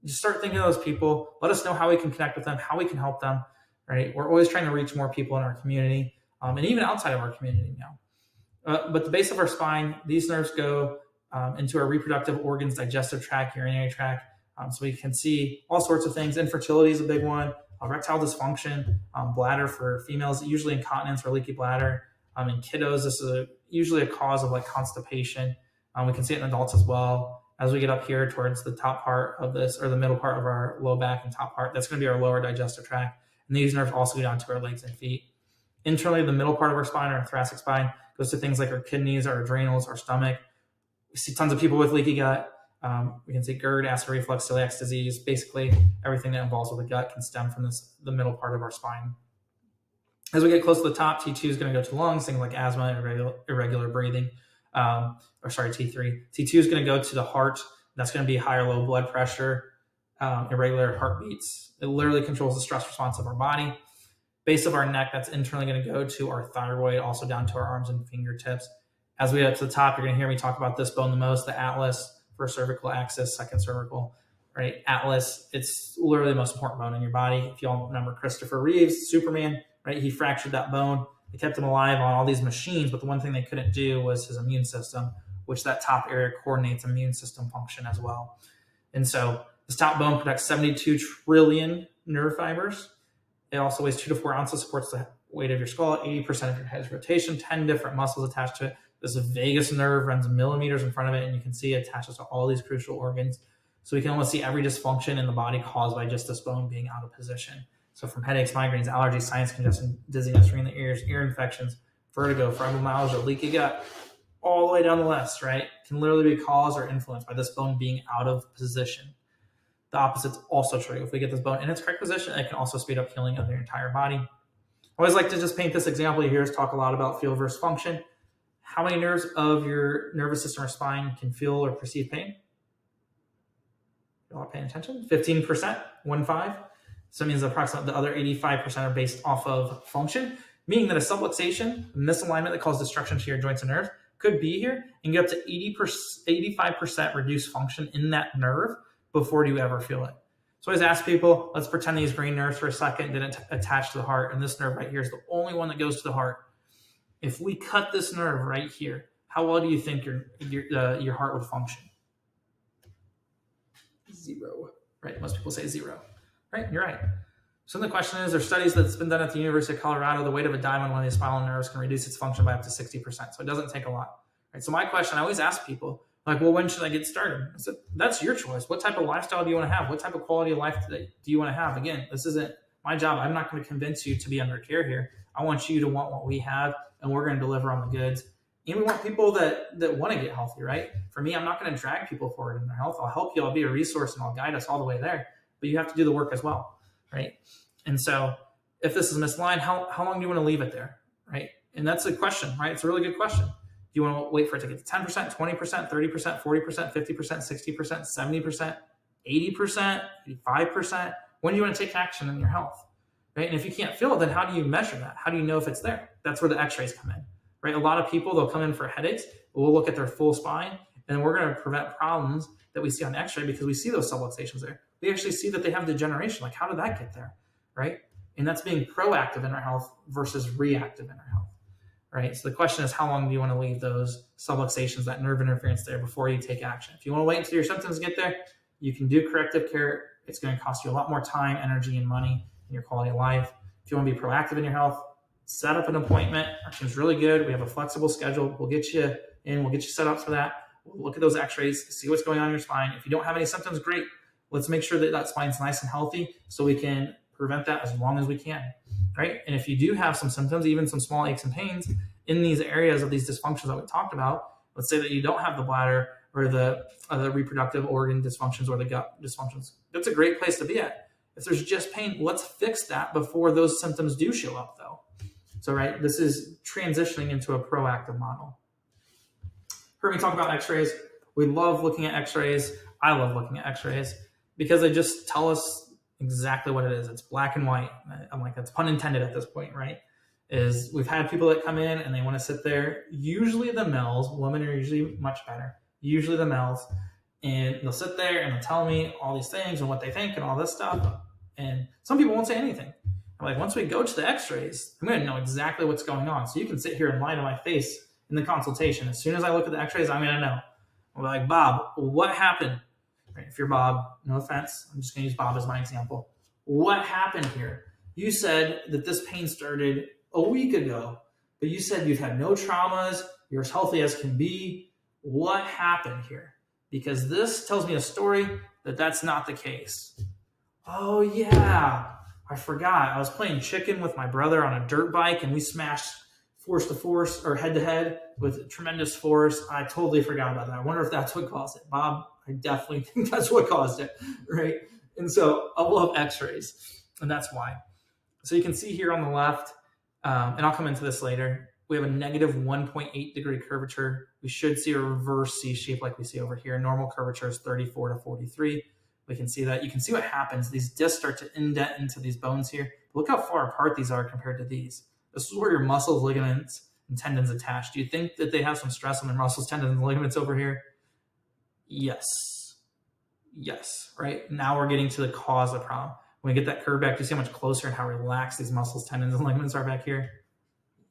Just start thinking of those people. Let us know how we can connect with them, how we can help them, right? We're always trying to reach more people in our community and even outside of our community now. But the base of our spine, these nerves go into our reproductive organs, digestive tract, urinary tract. So we can see all sorts of things. Infertility is a big one. Erectile dysfunction, bladder for females, usually incontinence or leaky bladder. In kiddos, this is usually a cause of like constipation. We can see it in adults as well. As we get up here towards the top part of this, or the middle part of our low back and top part, that's going to be our lower digestive tract. And these nerves also go down to our legs and feet. Internally, the middle part of our spine, our thoracic spine, goes to things like our kidneys, our adrenals, our stomach. We see tons of people with leaky gut. We can see GERD, acid reflux, celiac disease. Basically, everything that involves with the gut can stem from the middle part of our spine. As we get close to the top, T2 is going to go to lungs, things like asthma and irregular breathing. T3. T2 is going to go to the heart. That's going to be high or low blood pressure, irregular heartbeats. It literally controls the stress response of our body. Base of our neck, that's internally going to go to our thyroid, also down to our arms and fingertips. As we get up to the top, you're going to hear me talk about this bone the most, the atlas, first cervical axis, second cervical, right? Atlas, it's literally the most important bone in your body. If y'all remember Christopher Reeves, Superman, right? He fractured that bone. They kept him alive on all these machines, but the one thing they couldn't do was his immune system, which that top area coordinates immune system function as well. And so this top bone protects 72 trillion nerve fibers. It also weighs 2 to 4 ounces, supports the weight of your skull, 80% of your head's rotation, 10 different muscles attached to it. This vagus nerve runs millimeters in front of it, and you can see it attaches to all these crucial organs. So we can almost see every dysfunction in the body caused by just this bone being out of position. So from headaches, migraines, allergies, sinus congestion, dizziness, ringing the ears, ear infections, vertigo, fibromyalgia, leaky gut, all the way down the list, right? Can literally be caused or influenced by this bone being out of position. The opposite's also true. If we get this bone in its correct position, it can also speed up healing of your entire body. I always like to just paint this example. You hear us talk a lot about feel versus function. How many nerves of your nervous system or spine can feel or perceive pain? You all paying attention? 15%, 1-5. So it means approximately the other 85% are based off of function, meaning that a subluxation, a misalignment that causes destruction to your joints and nerves, could be here and get up to 85% reduced function in that nerve before you ever feel it. So I always ask people, let's pretend these green nerves for a second didn't attach to the heart, and this nerve right here is the only one that goes to the heart. If we cut this nerve right here, how well do you think your heart would function? 0, right? Most people say 0, right? You're right. So the question is, there's studies that's been done at the University of Colorado. The weight of a dime on one of these spinal nerves can reduce its function by up to 60%. So it doesn't take a lot, right? So my question, I always ask people, like, well, when should I get started? I said, that's your choice. What type of lifestyle do you want to have? What type of quality of life do you want to have? Again, this isn't my job. I'm not going to convince you to be under care here. I want you to want what we have, and we're going to deliver on the goods. And we want people that want to get healthy, right? For me, I'm not going to drag people forward in their health. I'll help you. I'll be a resource, and I'll guide us all the way there. But you have to do the work as well, right? And so if this is misaligned, how long do you want to leave it there, right? And that's a question, right? It's a really good question. Do you want to wait for it to get to 10%, 20%, 30%, 40%, 50%, 60%, 70%, 80%, 85%? When do you want to take action in your health, right? And if you can't feel it, then how do you measure that? How do you know if it's there? That's where the x-rays come in, right? A lot of people, they'll come in for headaches. We'll look at their full spine, and we're going to prevent problems that we see on x-ray because we see those subluxations there. We actually see that they have degeneration. Like, how did that get there, right? And that's being proactive in our health versus reactive in our health, right? So the question is, how long do you want to leave those subluxations, that nerve interference there before you take action? If you want to wait until your symptoms get there, you can do corrective care. It's going to cost you a lot more time, energy, and money in your quality of life. If you want to be proactive in your health, set up an appointment. Our team's really good. We have a flexible schedule. We'll get you in. We'll get you set up for that. We'll look at those x-rays, see what's going on in your spine. If you don't have any symptoms, great. Let's make sure that that spine's nice and healthy so we can prevent that as long as we can, right? And if you do have some symptoms, even some small aches and pains in these areas of these dysfunctions that we talked about, let's say that you don't have the bladder or the reproductive organ dysfunctions or the gut dysfunctions, that's a great place to be at. If there's just pain, let's fix that before those symptoms do show up though. So, right, this is transitioning into a proactive model. Heard me talk about x-rays. We love looking at x-rays. I love looking at x-rays because they just tell us exactly what it is. It's black and white. I'm like, that's pun intended at this point, right? Is we've had people that come in and they want to sit there. Usually the males, women are usually much better. Usually the males, and they'll sit there and they'll tell me all these things and what they think and all this stuff. And some people won't say anything. I'm like, once we go to the x-rays, I'm going to know exactly what's going on. So you can sit here and lie to my face in the consultation. As soon as I look at the x-rays, I'm going to know. I'm like, Bob, what happened? Right, if you're Bob, no offense, I'm just going to use Bob as my example. What happened here? You said that this pain started a week ago, but you said you've had no traumas, you're as healthy as can be. What happened here? Because this tells me a story that that's not the case. Oh yeah, I forgot. I was playing chicken with my brother on a dirt bike and we smashed force to force or head to head with tremendous force. I totally forgot about that. I wonder if that's what caused it. Bob, I definitely think that's what caused it, right? And so I love x-rays, and that's why. So you can see here on the left, and I'll come into this later, we have a negative 1.8 degree curvature. We should see a reverse C shape like we see over here. Normal curvature is 34 to 43. We can see that. You can see what happens. These discs start to indent into these bones here. Look how far apart these are compared to these. This is where your muscles, ligaments, and tendons attach. Do you think that they have some stress on their muscles, tendons, and ligaments over here? Yes. Yes, right? Now we're getting to the cause of the problem. When we get that curve back, do you see how much closer and how relaxed these muscles, tendons, and ligaments are back here?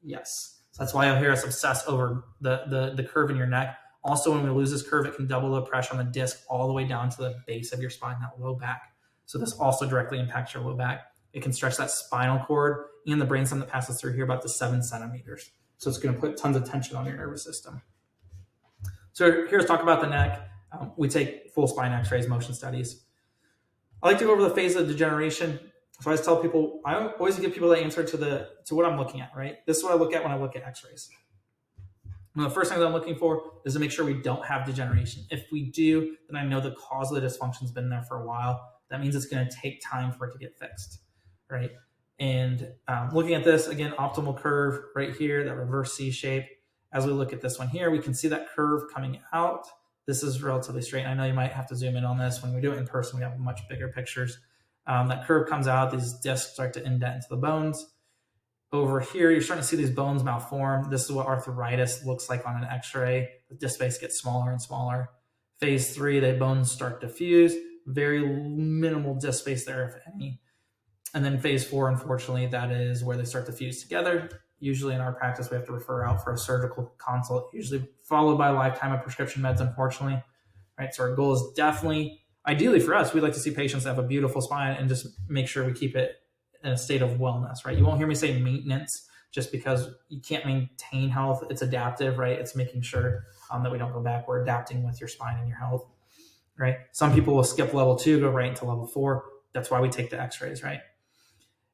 Yes. So that's why you'll hear us obsess over the curve in your neck. Also, when we lose this curve, it can double the pressure on the disc all the way down to the base of your spine, that low back. So this also directly impacts your low back. It can stretch that spinal cord and the brainstem that passes through here about to 7 centimeters. So it's going to put tons of tension on your nervous system. So here's talk about the neck. We take full spine x-rays, motion studies. I like to go over the phase of degeneration. So I always tell people, I always give people the answer to what I'm looking at, right? This is what I look at when I look at x-rays. One of the first things I'm looking for is to make sure we don't have degeneration. If we do, then I know the cause of the dysfunction's been there for a while. That means it's going to take time for it to get fixed, right? And looking at this, again, optimal curve right here, that reverse C shape. As we look at this one here, we can see that curve coming out. This is relatively straight. I know you might have to zoom in on this. When we do it in person, we have much bigger pictures. That curve comes out. These discs start to indent into the bones. Over here, you're starting to see these bones malform. This is what arthritis looks like on an x-ray. The disc space gets smaller and smaller. Phase 3, the bones start to fuse. Very minimal disc space there, if any. And then phase 4, unfortunately, that is where they start to fuse together. Usually in our practice, we have to refer out for a surgical consult, usually followed by a lifetime of prescription meds, unfortunately. Right? So our goal is definitely, ideally for us, we'd like to see patients that have a beautiful spine and just make sure we keep it in a state of wellness, right? You won't hear me say maintenance just because you can't maintain health. It's adaptive, right? It's making sure that we don't go back. We're adapting with your spine and your health, right? Some people will skip level 2, go right into level 4. That's why we take the x-rays, right?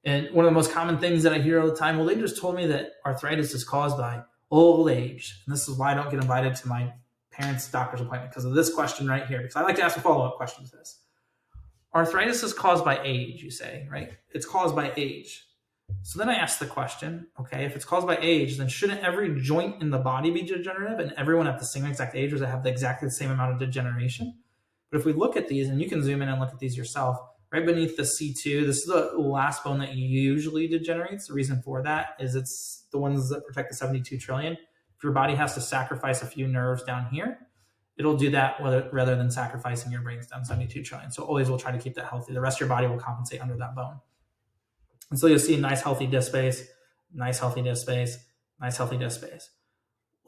And one of the most common things that I hear all the time, well, they just told me that arthritis is caused by old age. And this is why I don't get invited to my parents' doctor's appointment, because of this question right here. Because I like to ask a follow-up question to this. Arthritis is caused by age, you say, right? It's caused by age. So then I ask the question, okay, if it's caused by age, then shouldn't every joint in the body be degenerative and everyone at the same exact age, or does it have exactly the same amount of degeneration? But if we look at these, and you can zoom in and look at these yourself, right beneath the C2, this is the last bone that usually degenerates. The reason for that is it's the ones that protect the 72 trillion. If your body has to sacrifice a few nerves down here, it'll do that rather than sacrificing your brainstem, 72 trillion. So always we'll try to keep that healthy. The rest of your body will compensate under that bone. And so you'll see nice healthy disc space, nice healthy disc space, nice healthy disc space.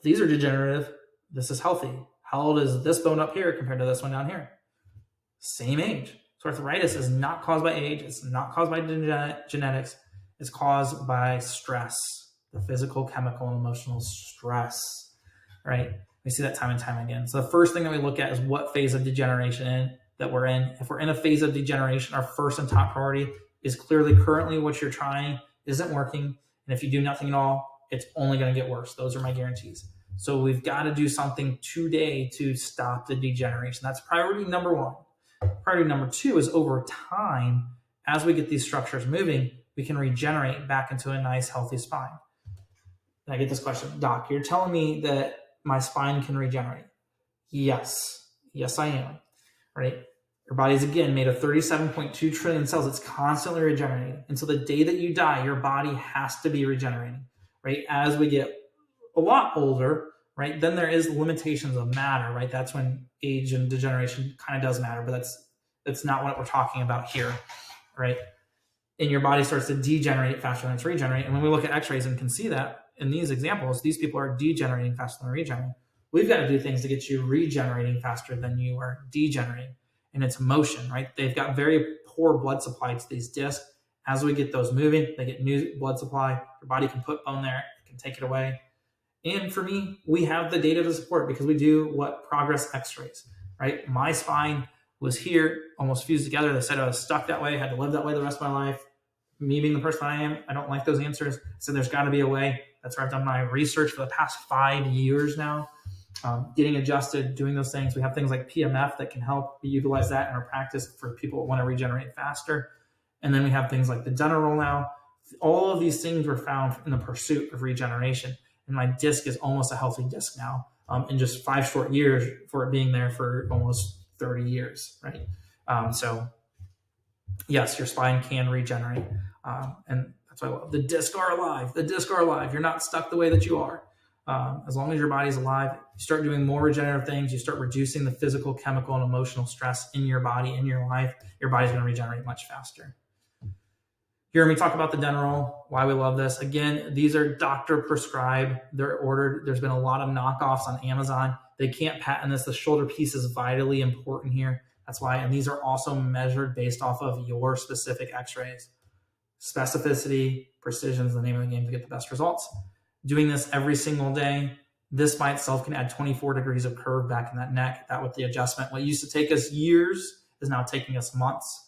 These are degenerative. This is healthy. How old is this bone up here compared to this one down here? Same age. So arthritis is not caused by age. It's not caused by genetics. It's caused by stress, the physical, chemical, and emotional stress, right? We see that time and time again. So the first thing that we look at is what phase of degeneration that we're in. If we're in a phase of degeneration, our first and top priority is clearly currently what you're trying isn't working. And if you do nothing at all, it's only going to get worse. Those are my guarantees. So we've got to do something today to stop the degeneration. That's priority number 1. Priority number 2 is over time, as we get these structures moving, we can regenerate back into a nice, healthy spine. And I get this question, Doc, you're telling me that my spine can regenerate? Yes. Yes, I am. Right? Your body's, again, made of 37.2 trillion cells. It's constantly regenerating. And so the day that you die, your body has to be regenerating, right? As we get a lot older, right, then there is limitations of matter, right? That's when age and degeneration kind of does matter, but that's not what we're talking about here, right? And your body starts to degenerate faster than it's regenerating. And when we look at x-rays and can see that in these examples, these people are degenerating faster than regenerating. We've got to do things to get you regenerating faster than you are degenerating. And it's motion, right? They've got very poor blood supply to these discs. As we get those moving, they get new blood supply. Your body can put bone there, it can take it away. And for me, we have the data to support because we do what progress x-rays, right? My spine was here, almost fused together. They said I was stuck that way, had to live that way the rest of my life. Me being the person I am, I don't like those answers. So there's got to be a way. That's where I've done my research for the past 5 years now, getting adjusted, doing those things. We have things like PMF that can help. We utilize that in our practice for people who want to regenerate faster. And then we have things like the general now. All of these things were found in the pursuit of regeneration. And my disc is almost a healthy disc now in just 5 short years for it being there for almost 30 years, right? So yes, your spine can regenerate. And that's why I love the discs are alive. The discs are alive. You're not stuck the way that you are. As long as your body's alive, you start doing more regenerative things. You start reducing the physical, chemical, and emotional stress in your body, in your life. Your body's going to regenerate much faster. Hear me talk about the Denerol, why we love this. Again, these are doctor prescribed. They're ordered. There's been a lot of knockoffs on Amazon. They can't patent this. The shoulder piece is vitally important here. That's why, and these are also measured based off of your specific x-rays. Specificity, precision is the name of the game to get the best results. Doing this every single day, this by itself can add 24 degrees of curve back in that neck. That with the adjustment, what used to take us years is now taking us months.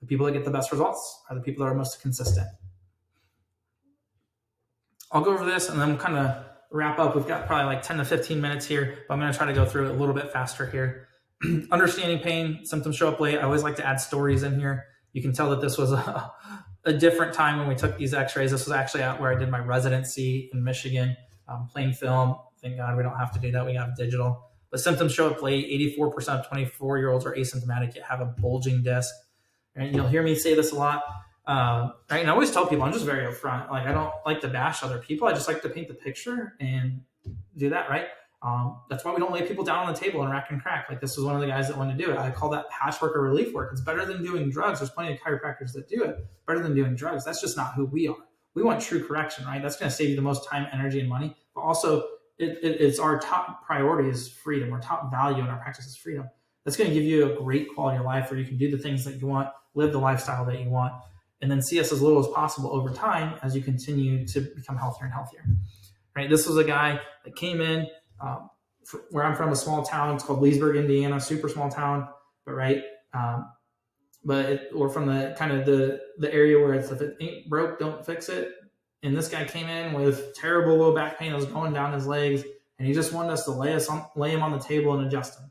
The people that get the best results are the people that are most consistent. I'll go over this and then we'll kind of wrap up. We've got probably like 10 to 15 minutes here, but I'm going to try to go through it a little bit faster here. Understanding pain, symptoms show up late. I always like to add stories in here. You can tell that this was a different time when we took these x-rays. This was actually out where I did my residency in Michigan, plain film. Thank God we don't have to do that. We have digital. But symptoms show up late. 84% of 24-year-olds are asymptomatic yet have a bulging disc. And you'll hear me say this a lot. Right? And I always tell people I'm just very upfront. Like I don't like to bash other people. I just like to paint the picture and do that, right? That's why we don't lay people down on the table and rack and crack. Like this was one of the guys that wanted to do it. I call that patchwork or relief work. It's better than doing drugs. There's plenty of chiropractors that do it. Better than doing drugs. That's just not who we are. We want true correction, right? That's going to save you the most time, energy, and money. But also, it's our top priority is freedom. Our top value in our practice is freedom. That's going to give you a great quality of life where you can do the things that you want, live the lifestyle that you want, and then see us as little as possible over time as you continue to become healthier and healthier. Right? This was a guy that came in where I'm from, a small town. It's called Leesburg, Indiana, super small town, but right. We're from the kind of the area where it's if it ain't broke, don't fix it. And this guy came in with terrible low back pain that was going down his legs, and he just wanted us to lay him on the table and adjust him.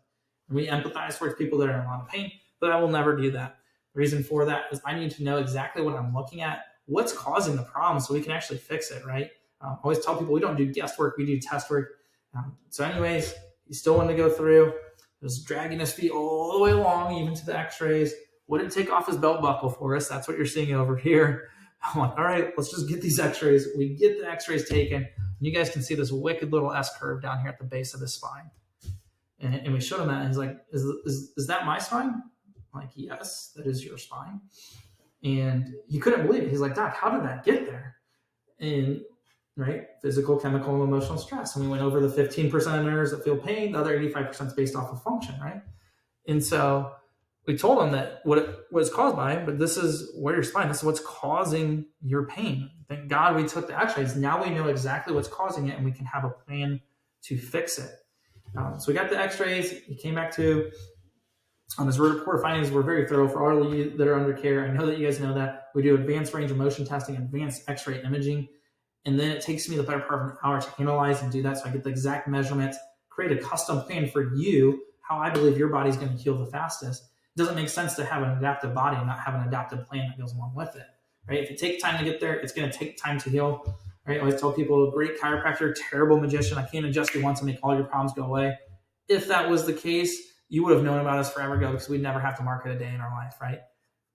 And we empathize towards people that are in a lot of pain, but I will never do that. The reason for that is I need to know exactly what I'm looking at, what's causing the problem so we can actually fix it, right? I always tell people we don't do guesswork, we do test work. So anyways, he still wanted to go through. He was dragging his feet all the way along, even to the x-rays. Wouldn't take off his belt buckle for us. That's what you're seeing over here. I'm like, all right, let's just get these x-rays. We get the x-rays taken. And you guys can see this wicked little S-curve down here at the base of his spine. And we showed him that, and he's like, is that my spine? I'm like, yes, that is your spine. And he couldn't believe it. He's like, Doc, how did that get there? And right, physical, chemical, and emotional stress. And we went over the 15% of nerves that feel pain. The other 85% is based off of function, right? And so we told him that what it was caused by, but this is where your spine, this is what's causing your pain. Thank God we took the x-rays. Now we know exactly what's causing it, and we can have a plan to fix it. So we got the x-rays. He came back to, his report findings were very thorough for all of you that are under care. I know that you guys know that. We do advanced range of motion testing, advanced x-ray imaging, and then it takes me the better part of an hour to analyze and do that so I get the exact measurements, create a custom plan for you, how I believe your body's going to heal the fastest. It doesn't make sense to have an adaptive body and not have an adaptive plan that goes along with it, right? If it takes time to get there, it's going to take time to heal, right? I always tell people, great chiropractor, terrible magician. I can't adjust you once and make all your problems go away. If that was the case, you would have known about us forever ago because we'd never have to market a day in our life, right?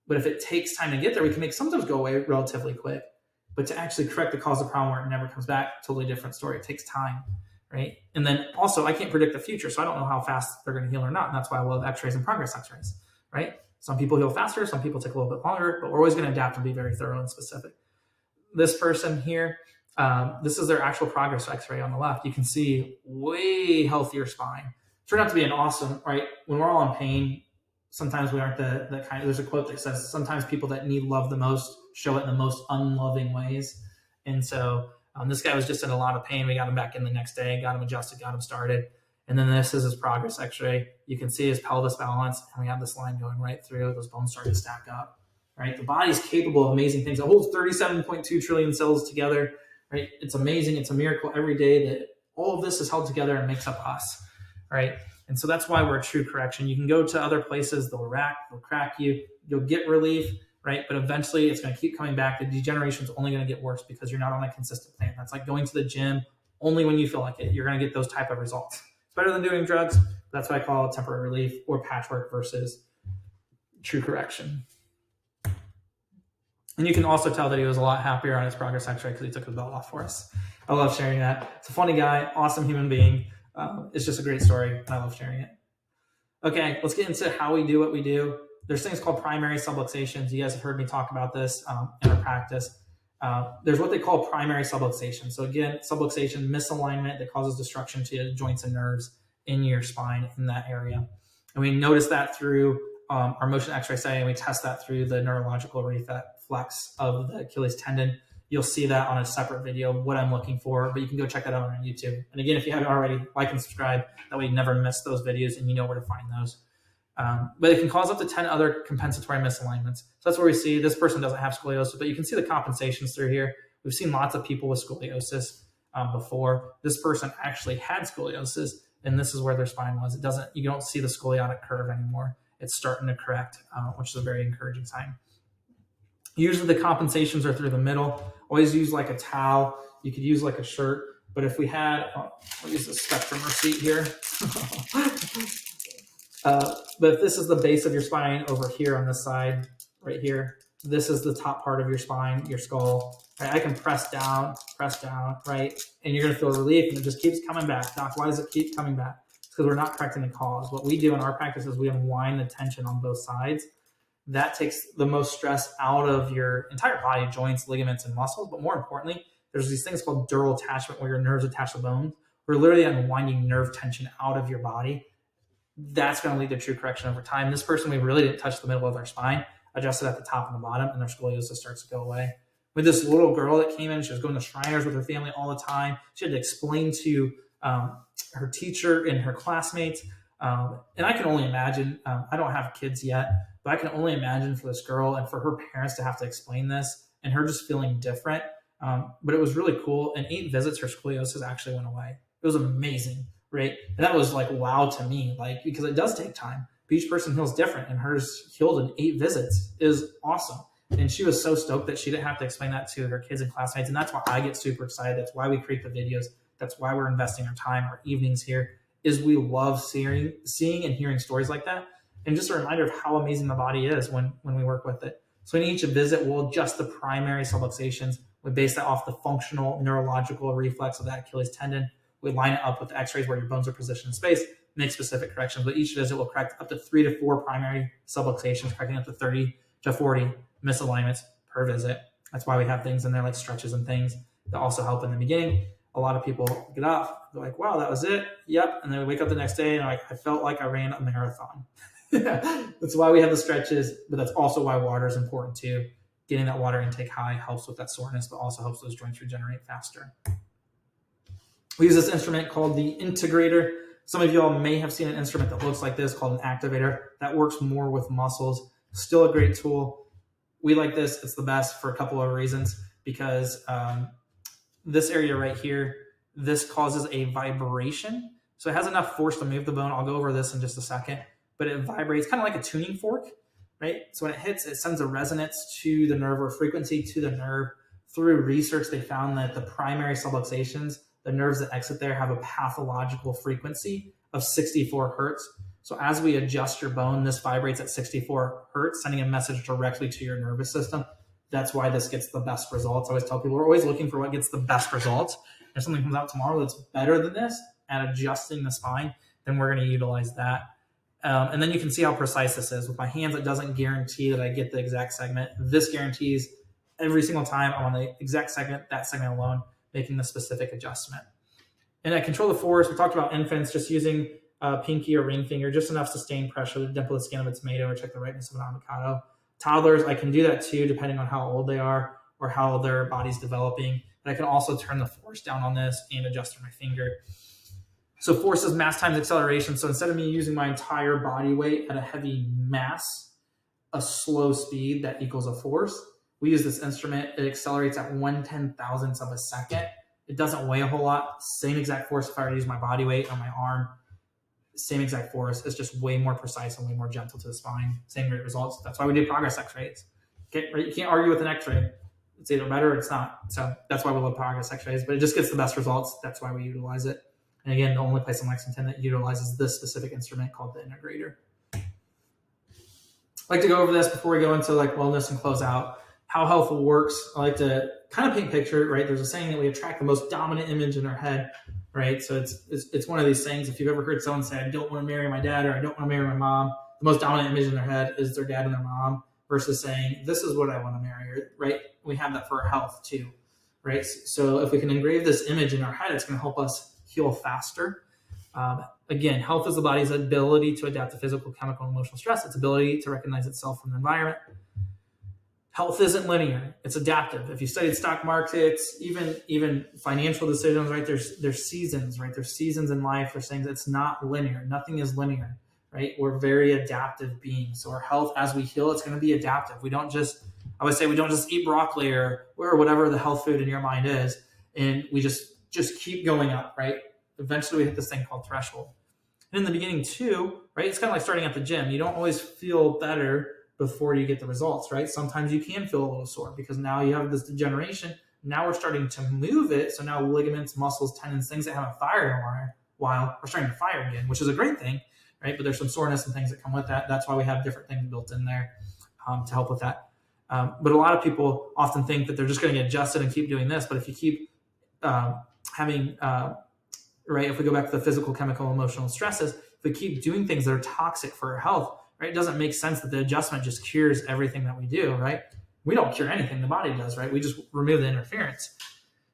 But if it takes time to get there, we can make symptoms go away relatively quick. But to actually correct the cause of the problem where it never comes back, totally different story. It takes time, right? And then also, I can't predict the future, so I don't know how fast they're going to heal or not. And that's why I love x-rays and progress x-rays, right? Some people heal faster, some people take a little bit longer, but we're always going to adapt and be very thorough and specific. This person here, this is their actual progress x-ray on the left. You can see way healthier spine. Turned out to be an awesome, right? When we're all in pain, sometimes we aren't the kind of, there's a quote that says, sometimes people that need love the most show it in the most unloving ways. And so this guy was just in a lot of pain. We got him back in the next day, got him adjusted, got him started. And then this is his progress x-ray. You can see his pelvis balance, and we have this line going right through. Those bones start to stack up, right? The body's capable of amazing things. It holds 37.2 trillion cells together, right? It's amazing. It's a miracle every day that all of this is held together and makes up us, right? And so that's why we're a true correction. You can go to other places, they'll crack you, you'll get relief, right? But eventually it's going to keep coming back. The degeneration is only going to get worse because you're not on a consistent plan. That's like going to the gym only when you feel like it. You're going to get those type of results. It's better than doing drugs. That's why I call it temporary relief or patchwork versus true correction. And you can also tell that he was a lot happier on his progress x-ray because he took his belt off for us. I love sharing that. It's a funny guy, awesome human being. It's just a great story. I love sharing it. Okay, let's get into how we do what we do. there's things called primary subluxations. You guys have heard me talk about this in our practice. There's what they call primary subluxation. So again, subluxation, misalignment that causes destruction to joints and nerves in your spine in that area. And we notice that through our motion x-ray study, and we test that through the neurological reflex of the Achilles tendon. You'll see that on a separate video of what I'm looking for, but you can go check that out on YouTube. And again, if you haven't already, like and subscribe. That way you never miss those videos and you know where to find those. But it can cause up to 10 other compensatory misalignments. So that's where we see this person doesn't have scoliosis, but you can see the compensations through here. We've seen lots of people with scoliosis before. This person actually had scoliosis, and this is where their spine was. You don't see the scoliotic curve anymore. It's starting to correct, which is a very encouraging sign. Usually the compensations are through the middle. Always use like a towel. You could use like a shirt, but if we had, I'll use the Spectrum receipt here. But if this is the base of your spine over here on this side, right here, this is the top part of your spine, your skull. Right? I can press down, right? And you're gonna feel relief, and it just keeps coming back. Doc, why does it keep coming back? It's because we're not correcting the cause. What we do in our practice is we unwind the tension on both sides. That takes the most stress out of your entire body, joints, ligaments, and muscles. But more importantly, there's these things called dural attachment where your nerves attach to bones. We're literally unwinding nerve tension out of your body. That's going to lead to true correction over time. This person, we really didn't touch the middle of their spine, adjusted at the top and the bottom, and their scoliosis starts to go away. With this little girl that came in, she was going to Shriners with her family all the time. She had to explain to her teacher and her classmates. And I can only imagine, I don't have kids yet, but I can only imagine for this girl and for her parents to have to explain this and her just feeling different. But it was really cool. In 8 visits, her scoliosis actually went away. It was amazing, right? And that was like, wow to me, like, because it does take time. But each person heals different, and hers healed in 8 visits is awesome. And she was so stoked that she didn't have to explain that to her kids and classmates. And that's why I get super excited. That's why we create the videos. That's why we're investing our time, our evenings here, is we love seeing and hearing stories like that. And just a reminder of how amazing the body is when we work with it. So in each visit, we'll adjust the primary subluxations. We base that off the functional neurological reflex of that Achilles tendon. We line it up with the x-rays where your bones are positioned in space, make specific corrections. But each visit will correct up to 3 to 4 primary subluxations, correcting up to 30 to 40 misalignments per visit. That's why we have things in there like stretches and things that also help in the beginning. A lot of people get off, they're like, wow, that was it. Yep. And then we wake up the next day and like, I felt like I ran a marathon. That's why we have the stretches, but that's also why water is important too. Getting that water intake high helps with that soreness, but also helps those joints regenerate faster. We use this instrument called the integrator. Some of y'all may have seen an instrument that looks like this called an activator. That works more with muscles. Still a great tool. We like this. It's the best for a couple of reasons, because this area right here, this causes a vibration. So it has enough force to move the bone. I'll go over this in just a second, but it vibrates kind of like a tuning fork, right? So when it hits, it sends a resonance to the nerve or frequency to the nerve. Through research, they found that the primary subluxations, the nerves that exit there, have a pathological frequency of 64 hertz. So as we adjust your bone, this vibrates at 64 hertz, sending a message directly to your nervous system. That's why this gets the best results. I always tell people we're always looking for what gets the best results. If something comes out tomorrow that's better than this at adjusting the spine, then we're going to utilize that. And then you can see how precise this is. With my hands, it doesn't guarantee that I get the exact segment. This guarantees every single time I'm on the exact segment, that segment alone, making the specific adjustment. And I control the force. We talked about infants just using pinky or ring finger, just enough sustained pressure to dimple the skin of a tomato or check the ripeness of an avocado. Toddlers, I can do that too, depending on how old they are or how their body's developing. But I can also turn the force down on this and adjust my finger. So force is mass times acceleration. So instead of me using my entire body weight at a heavy mass, a slow speed that equals a force, we use this instrument. It accelerates at 1/10,000th of a second. It doesn't weigh a whole lot. Same exact force if I were to use my body weight on my arm. Same exact force. It's just way more precise and way more gentle to the spine. Same great results. That's why we do progress x-rays. You can't argue with an x-ray. It's either better or it's not. So that's why we love progress x-rays, but it just gets the best results. That's why we utilize it. And again, the only place in Lexington that utilizes this specific instrument called the integrator. I like to go over this before we go into like wellness and close out. How health works. I like to kind of paint a picture, right? There's a saying that we attract the most dominant image in our head, right? So it's one of these things. If you've ever heard someone say, I don't want to marry my dad or I don't want to marry my mom, the most dominant image in their head is their dad and their mom versus saying, this is what I want to marry, right? We have that for our health too, right? So if we can engrave this image in our head, it's going to help us heal faster. Again, health is the body's ability to adapt to physical, chemical, and emotional stress. Its ability to recognize itself from the environment. Health isn't linear; it's adaptive. If you studied stock markets, even financial decisions, right? There's seasons, right? There's seasons in life. There's things. It's not linear. Nothing is linear, right? We're very adaptive beings. So our health, as we heal, it's going to be adaptive. I would say we don't just eat broccoli or whatever the health food in your mind is, and we just keep going up, right? Eventually, we hit this thing called threshold. And in the beginning too, right? It's kind of like starting at the gym. You don't always feel better before you get the results, right? Sometimes you can feel a little sore because now you have this degeneration. Now we're starting to move it. So now ligaments, muscles, tendons, things that haven't fired in a while are starting to fire again, which is a great thing, right? But there's some soreness and things that come with that. That's why we have different things built in there to help with that. But a lot of people often think that they're just going to get adjusted and keep doing this. But if you keep having right? If we go back to the physical, chemical, emotional stresses, if we keep doing things that are toxic for our health, right? It doesn't make sense that the adjustment just cures everything that we do, right? We don't cure anything, the body does, right? We just remove the interference.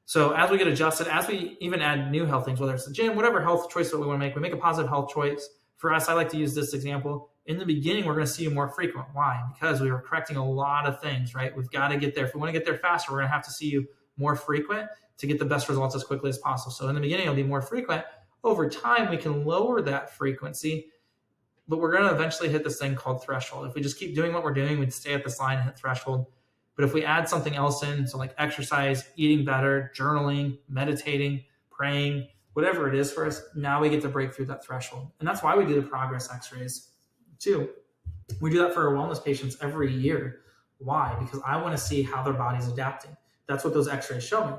So as we get adjusted, as we even add new health things, whether it's the gym, whatever health choice that we want to make, we make a positive health choice. For us, I like to use this example. In the beginning, we're going to see you more frequent. Why? Because we were correcting a lot of things, right? We've got to get there. If we want to get there faster, we're going to have to see you more frequent to get the best results as quickly as possible. So in the beginning, it'll be more frequent. Over time, we can lower that frequency, but we're going to eventually hit this thing called threshold. If we just keep doing what we're doing, we'd stay at this line and hit threshold. But if we add something else in, so like exercise, eating better, journaling, meditating, praying, whatever it is for us, now we get to break through that threshold. And that's why we do the progress x-rays too. We do that for our wellness patients every year. Why? Because I want to see how their body's adapting. That's what those x-rays show me.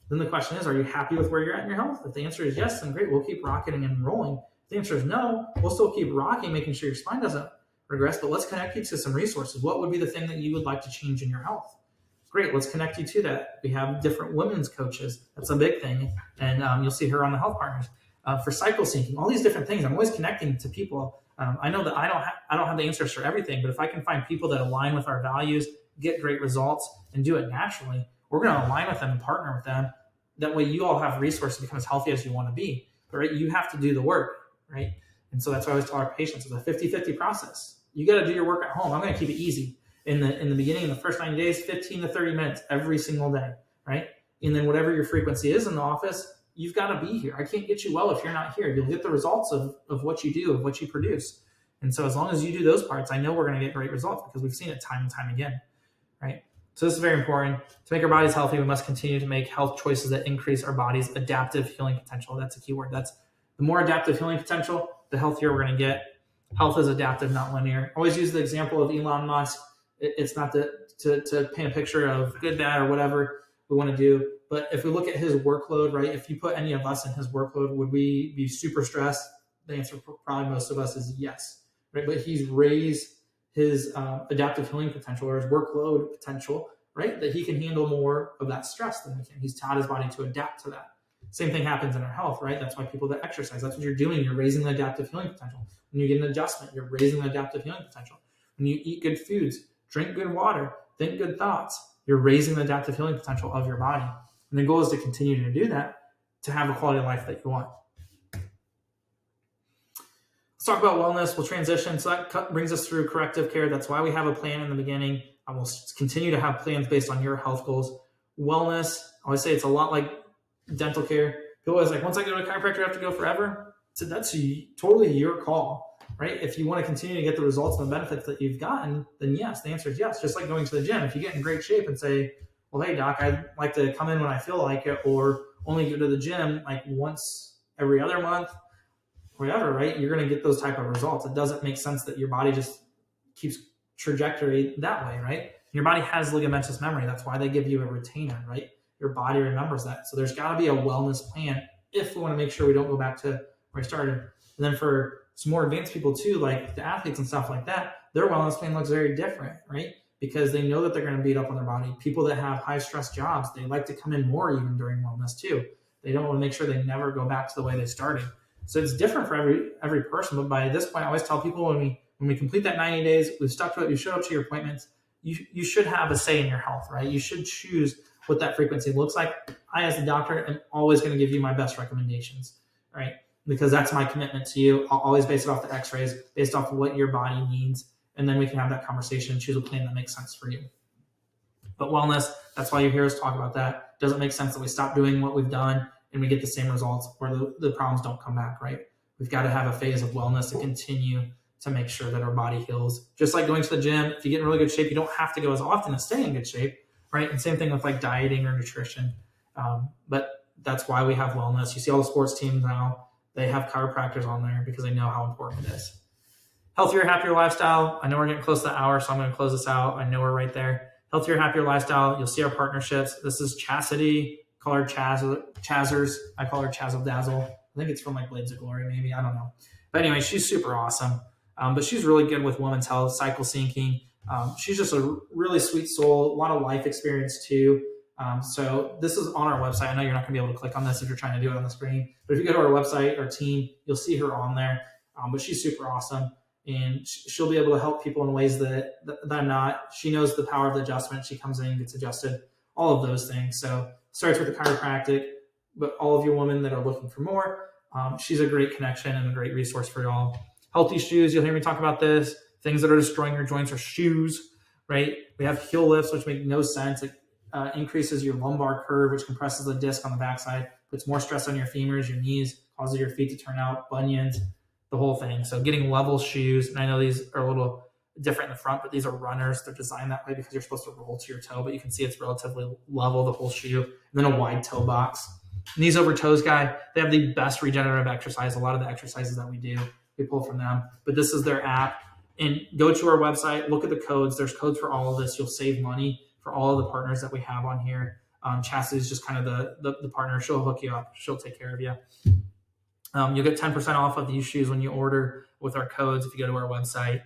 Then the question is, are you happy with where you're at in your health? If the answer is yes, then great, we'll keep rocketing and rolling. If the answer is no, we'll still keep rocking, making sure your spine doesn't regress, but let's connect you to some resources. What would be the thing that you would like to change in your health? Great, let's connect you to that. We have different women's coaches. That's a big thing, and you'll see her on the Health Partners. For cycle syncing, all these different things. I'm always connecting to people. I know that I don't have the answers for everything, but if I can find people that align with our values, get great results, and do it naturally, we're going to align with them and partner with them. That way you all have resources to become as healthy as you want to be. But right, you have to do the work, right? And so that's why I always tell our patients, it's a 50-50 process. You got to do your work at home. I'm going to keep it easy. In the beginning, in the first 90 days, 15 to 30 minutes every single day, right? And then whatever your frequency is in the office, you've got to be here. I can't get you well if you're not here. You'll get the results of what you do, of what you produce. And so as long as you do those parts, I know we're going to get great results because we've seen it time and time again, right? So this is very important. To make our bodies healthy, we must continue to make health choices that increase our body's adaptive healing potential. That's a key word. That's the more adaptive healing potential, the healthier we're going to get. Health is adaptive, not linear. Always use the example of Elon Musk. It's not to paint a picture of good, bad, or whatever we want to do. But if we look at his workload, right, if you put any of us in his workload, would we be super stressed? The answer for probably most of us is yes, right? But he's raised his adaptive healing potential or his workload potential, right? That he can handle more of that stress than we can. He's taught his body to adapt to that. Same thing happens in our health, right? That's why people that exercise, that's what you're doing. You're raising the adaptive healing potential. When you get an adjustment, you're raising the adaptive healing potential. When you eat good foods, drink good water, think good thoughts, you're raising the adaptive healing potential of your body. And the goal is to continue to do that to have a quality of life that you want. Let's talk about wellness. We'll transition. So that brings us through corrective care. That's why we have a plan in the beginning. I will continue to have plans based on your health goals. Wellness, I always say it's a lot like dental care. People always like, once I go to a chiropractor, I have to go forever. So that's totally your call, right? If you want to continue to get the results and the benefits that you've gotten, then yes, the answer is yes. Just like going to the gym. If you get in great shape and say, well, hey, doc, I'd like to come in when I feel like it, or only go to the gym like once every other month, whatever, right? You're going to get those type of results. It doesn't make sense that your body just keeps trajectory that way, right? Your body has ligamentous memory. That's why they give you a retainer, right? Your body remembers that. So there's got to be a wellness plan if we want to make sure we don't go back to where we started. And then for some more advanced people too, like the athletes and stuff like that, their wellness plan looks very different, right? Because they know that they're going to beat up on their body. People that have high stress jobs, they like to come in more even during wellness too. They don't want to make sure they never go back to the way they started. So it's different for every person. But by this point, I always tell people when When we complete that 90 days, we've stuck to it, you showed up to your appointments, you should have a say in your health, right? You should choose what that frequency looks like. I, as a doctor, am always going to give you my best recommendations, right? Because that's my commitment to you. I'll always base it off the x-rays, based off of what your body needs. And then we can have that conversation and choose a plan that makes sense for you. But wellness, that's why you hear us talk about that. Doesn't make sense that we stop doing what we've done and we get the same results where the problems don't come back, right? We've got to have a phase of wellness to continue to make sure that our body heals. Just like going to the gym, if you get in really good shape, you don't have to go as often to stay in good shape, right? And same thing with like dieting or nutrition. But that's why we have wellness. You see all the sports teams now, they have chiropractors on there because they know how important it is. Healthier, happier lifestyle. I know we're getting close to the hour, so I'm going to close this out. I know we're right there. Healthier, happier lifestyle. You'll see our partnerships. This is Chastity. Call her Chazzers. I call her Chazzle Dazzle. I think it's from like Blades of Glory, maybe. I don't know. But anyway, she's super awesome. But she's really good with women's health, cycle syncing. She's just a really sweet soul, a lot of life experience too. So this is on our website. I know you're not going to be able to click on this if you're trying to do it on the screen. But if you go to our website, our team, you'll see her on there. But she's super awesome. And she'll be able to help people in ways that I'm not. She knows the power of the adjustment. She comes in, gets adjusted, all of those things. So it starts with the chiropractic, but all of you women that are looking for more, she's a great connection and a great resource for y'all. Healthy shoes, you'll hear me talk about this. Things that are destroying your joints are shoes, right? We have heel lifts, which make no sense. It increases your lumbar curve, which compresses the disc on the backside, puts more stress on your femurs, your knees, causes your feet to turn out, bunions, the whole thing. So getting level shoes, and I know these are a little different in the front, but these are runners. They're designed that way because you're supposed to roll to your toe, but you can see it's relatively level, the whole shoe, and then a wide toe box. Knees over toes guy, they have the best regenerative exercise. A lot of the exercises that we do, we pull from them, but this is their app. And go to our website, look at the codes. There's codes for all of this. You'll save money for all of the partners that we have on here. Chastity is just kind of the partner. She'll hook you up. She'll take care of you. You'll get 10% off of these shoes when you order with our codes if you go to our website.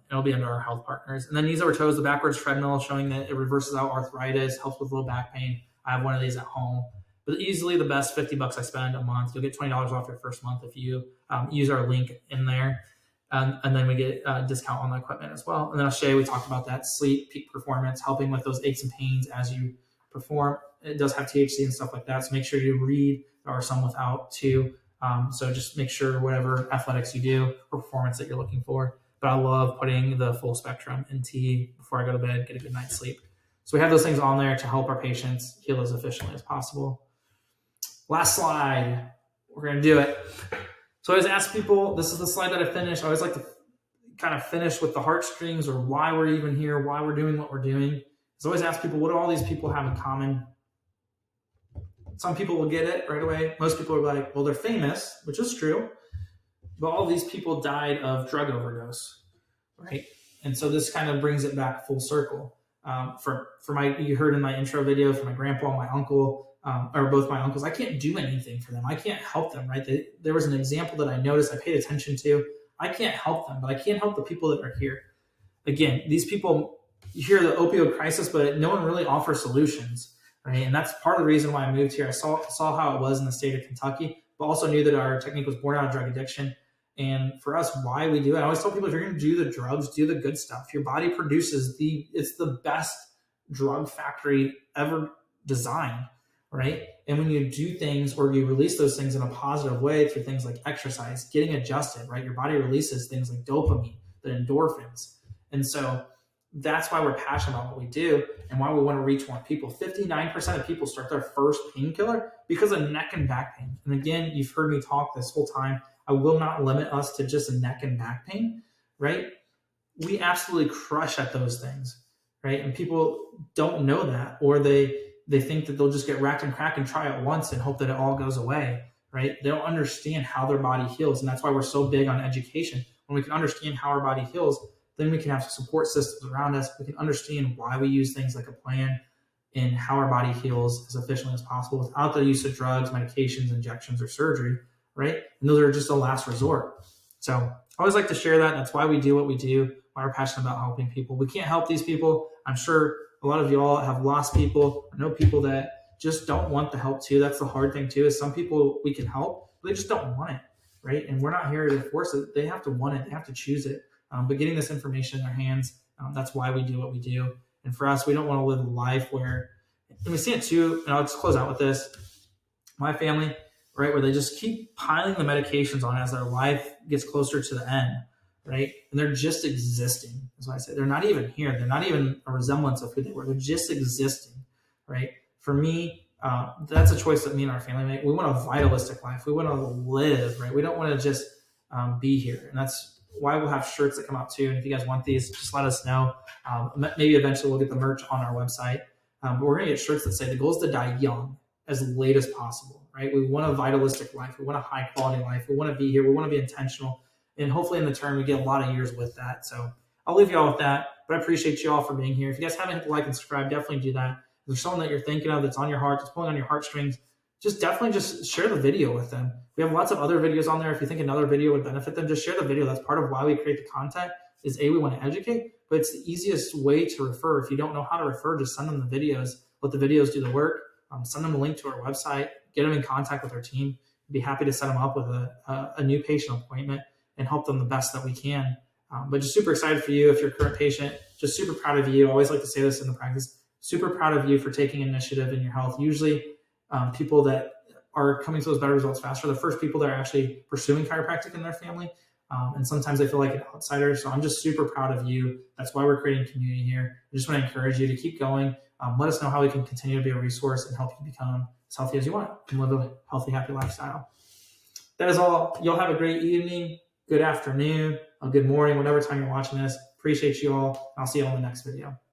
It'll be under our health partners. And then knees over toes, the backwards treadmill, showing that it reverses out arthritis, helps with low back pain. I have one of these at home. But easily the best $50 I spend a month. You'll get $20 off your first month if you use our link in there. And then we get a discount on the equipment as well. And then I'll show you, we talked about that, sleep, peak performance, helping with those aches and pains as you perform. It does have THC and stuff like that. So make sure you read. There are some without too. So just make sure whatever athletics you do or performance that you're looking for. But I love putting the full spectrum in tea before I go to bed, get a good night's sleep. So we have those things on there to help our patients heal as efficiently as possible. Last slide. We're going to do it. So I always ask people, this is the slide that I finished. I always like to kind of finish with the heartstrings or why we're even here, why we're doing what we're doing. So I always ask people, what do all these people have in common? Some people will get it right away. Most people are like, well, they're famous, which is true. But all these people died of drug overdose, right? And so this kind of brings it back full circle. You heard in my intro video, for my grandpa and my uncle, or both my uncles, I can't do anything for them. I can't help them, right? There was an example that I noticed, I paid attention to. I can't help them, but I can help the people that are here. Again, these people, you hear the opioid crisis, but no one really offers solutions, right? And that's part of the reason why I moved here. I saw how it was in the state of Kentucky, but also knew that our technique was born out of drug addiction. And for us, why we do it, I always tell people, if you're going to do the drugs, do the good stuff. Your body produces it's the best drug factory ever designed, right? And when you do things or you release those things in a positive way through things like exercise, getting adjusted, right? Your body releases things like dopamine, the endorphins. And so that's why we're passionate about what we do and why we want to reach more people. 59% of people start their first painkiller because of neck and back pain. And again, you've heard me talk this whole time. I will not limit us to just neck and back pain, right? We absolutely crush at those things, right? And people don't know that, or they think that they'll just get racked and cracked and try it once and hope that it all goes away, right? They don't understand how their body heals. And that's why we're so big on education. When we can understand how our body heals, then we can have support systems around us. We can understand why we use things like a plan and how our body heals as efficiently as possible without the use of drugs, medications, injections, or surgery, right? And those are just a last resort. So I always like to share that. That's why we do what we do, why we're passionate about helping people. We can't help these people. I'm sure a lot of y'all have lost people, or know people that just don't want the help too. That's the hard thing too, is some people we can help, but they just don't want it, right? And we're not here to force it. They have to want it. They have to choose it. But getting this information in their hands, that's why we do what we do. And for us, we don't want to live a life where, and we see it too, and I'll just close out with this. My family, right, where they just keep piling the medications on as their life gets closer to the end, right? And they're just existing. That's why I say they're not even here. They're not even a resemblance of who they were. They're just existing, right? For me, that's a choice that me and our family make. We want a vitalistic life. We want to live, right? We don't want to just be here. And that's why we'll have shirts that come out too. And if you guys want these, just let us know. Maybe eventually we'll get the merch on our website. But we're going to get shirts that say the goal is to die young as late as possible, right? We want a vitalistic life. We want a high quality life. We want to be here. We want to be intentional. And hopefully in the term, we get a lot of years with that. So I'll leave you all with that. But I appreciate you all for being here. If you guys haven't hit the like and subscribe, definitely do that. If there's someone that you're thinking of that's on your heart, that's pulling on your heartstrings, just definitely just share the video with them. We have lots of other videos on there. If you think another video would benefit them, just share the video. That's part of why we create the content is we want to educate, but it's the easiest way to refer. If you don't know how to refer, just send them the videos, let the videos do the work. Send them a link to our website, get them in contact with our team. We'd be happy to set them up with a new patient appointment and help them the best that we can. But just super excited for you if you're a current patient, just super proud of you. I always like to say this in the practice, super proud of you for taking initiative in your health. Usually people that are coming to those better results faster are the first people that are actually pursuing chiropractic in their family. And sometimes they feel like an outsider. So I'm just super proud of you. That's why we're creating community here. I just want to encourage you to keep going. Let us know how we can continue to be a resource and help you become as healthy as you want and live a healthy, happy lifestyle. That is all. You'll have a great evening, good afternoon, a good morning, whatever time you're watching this. Appreciate you all. I'll see you on the next video.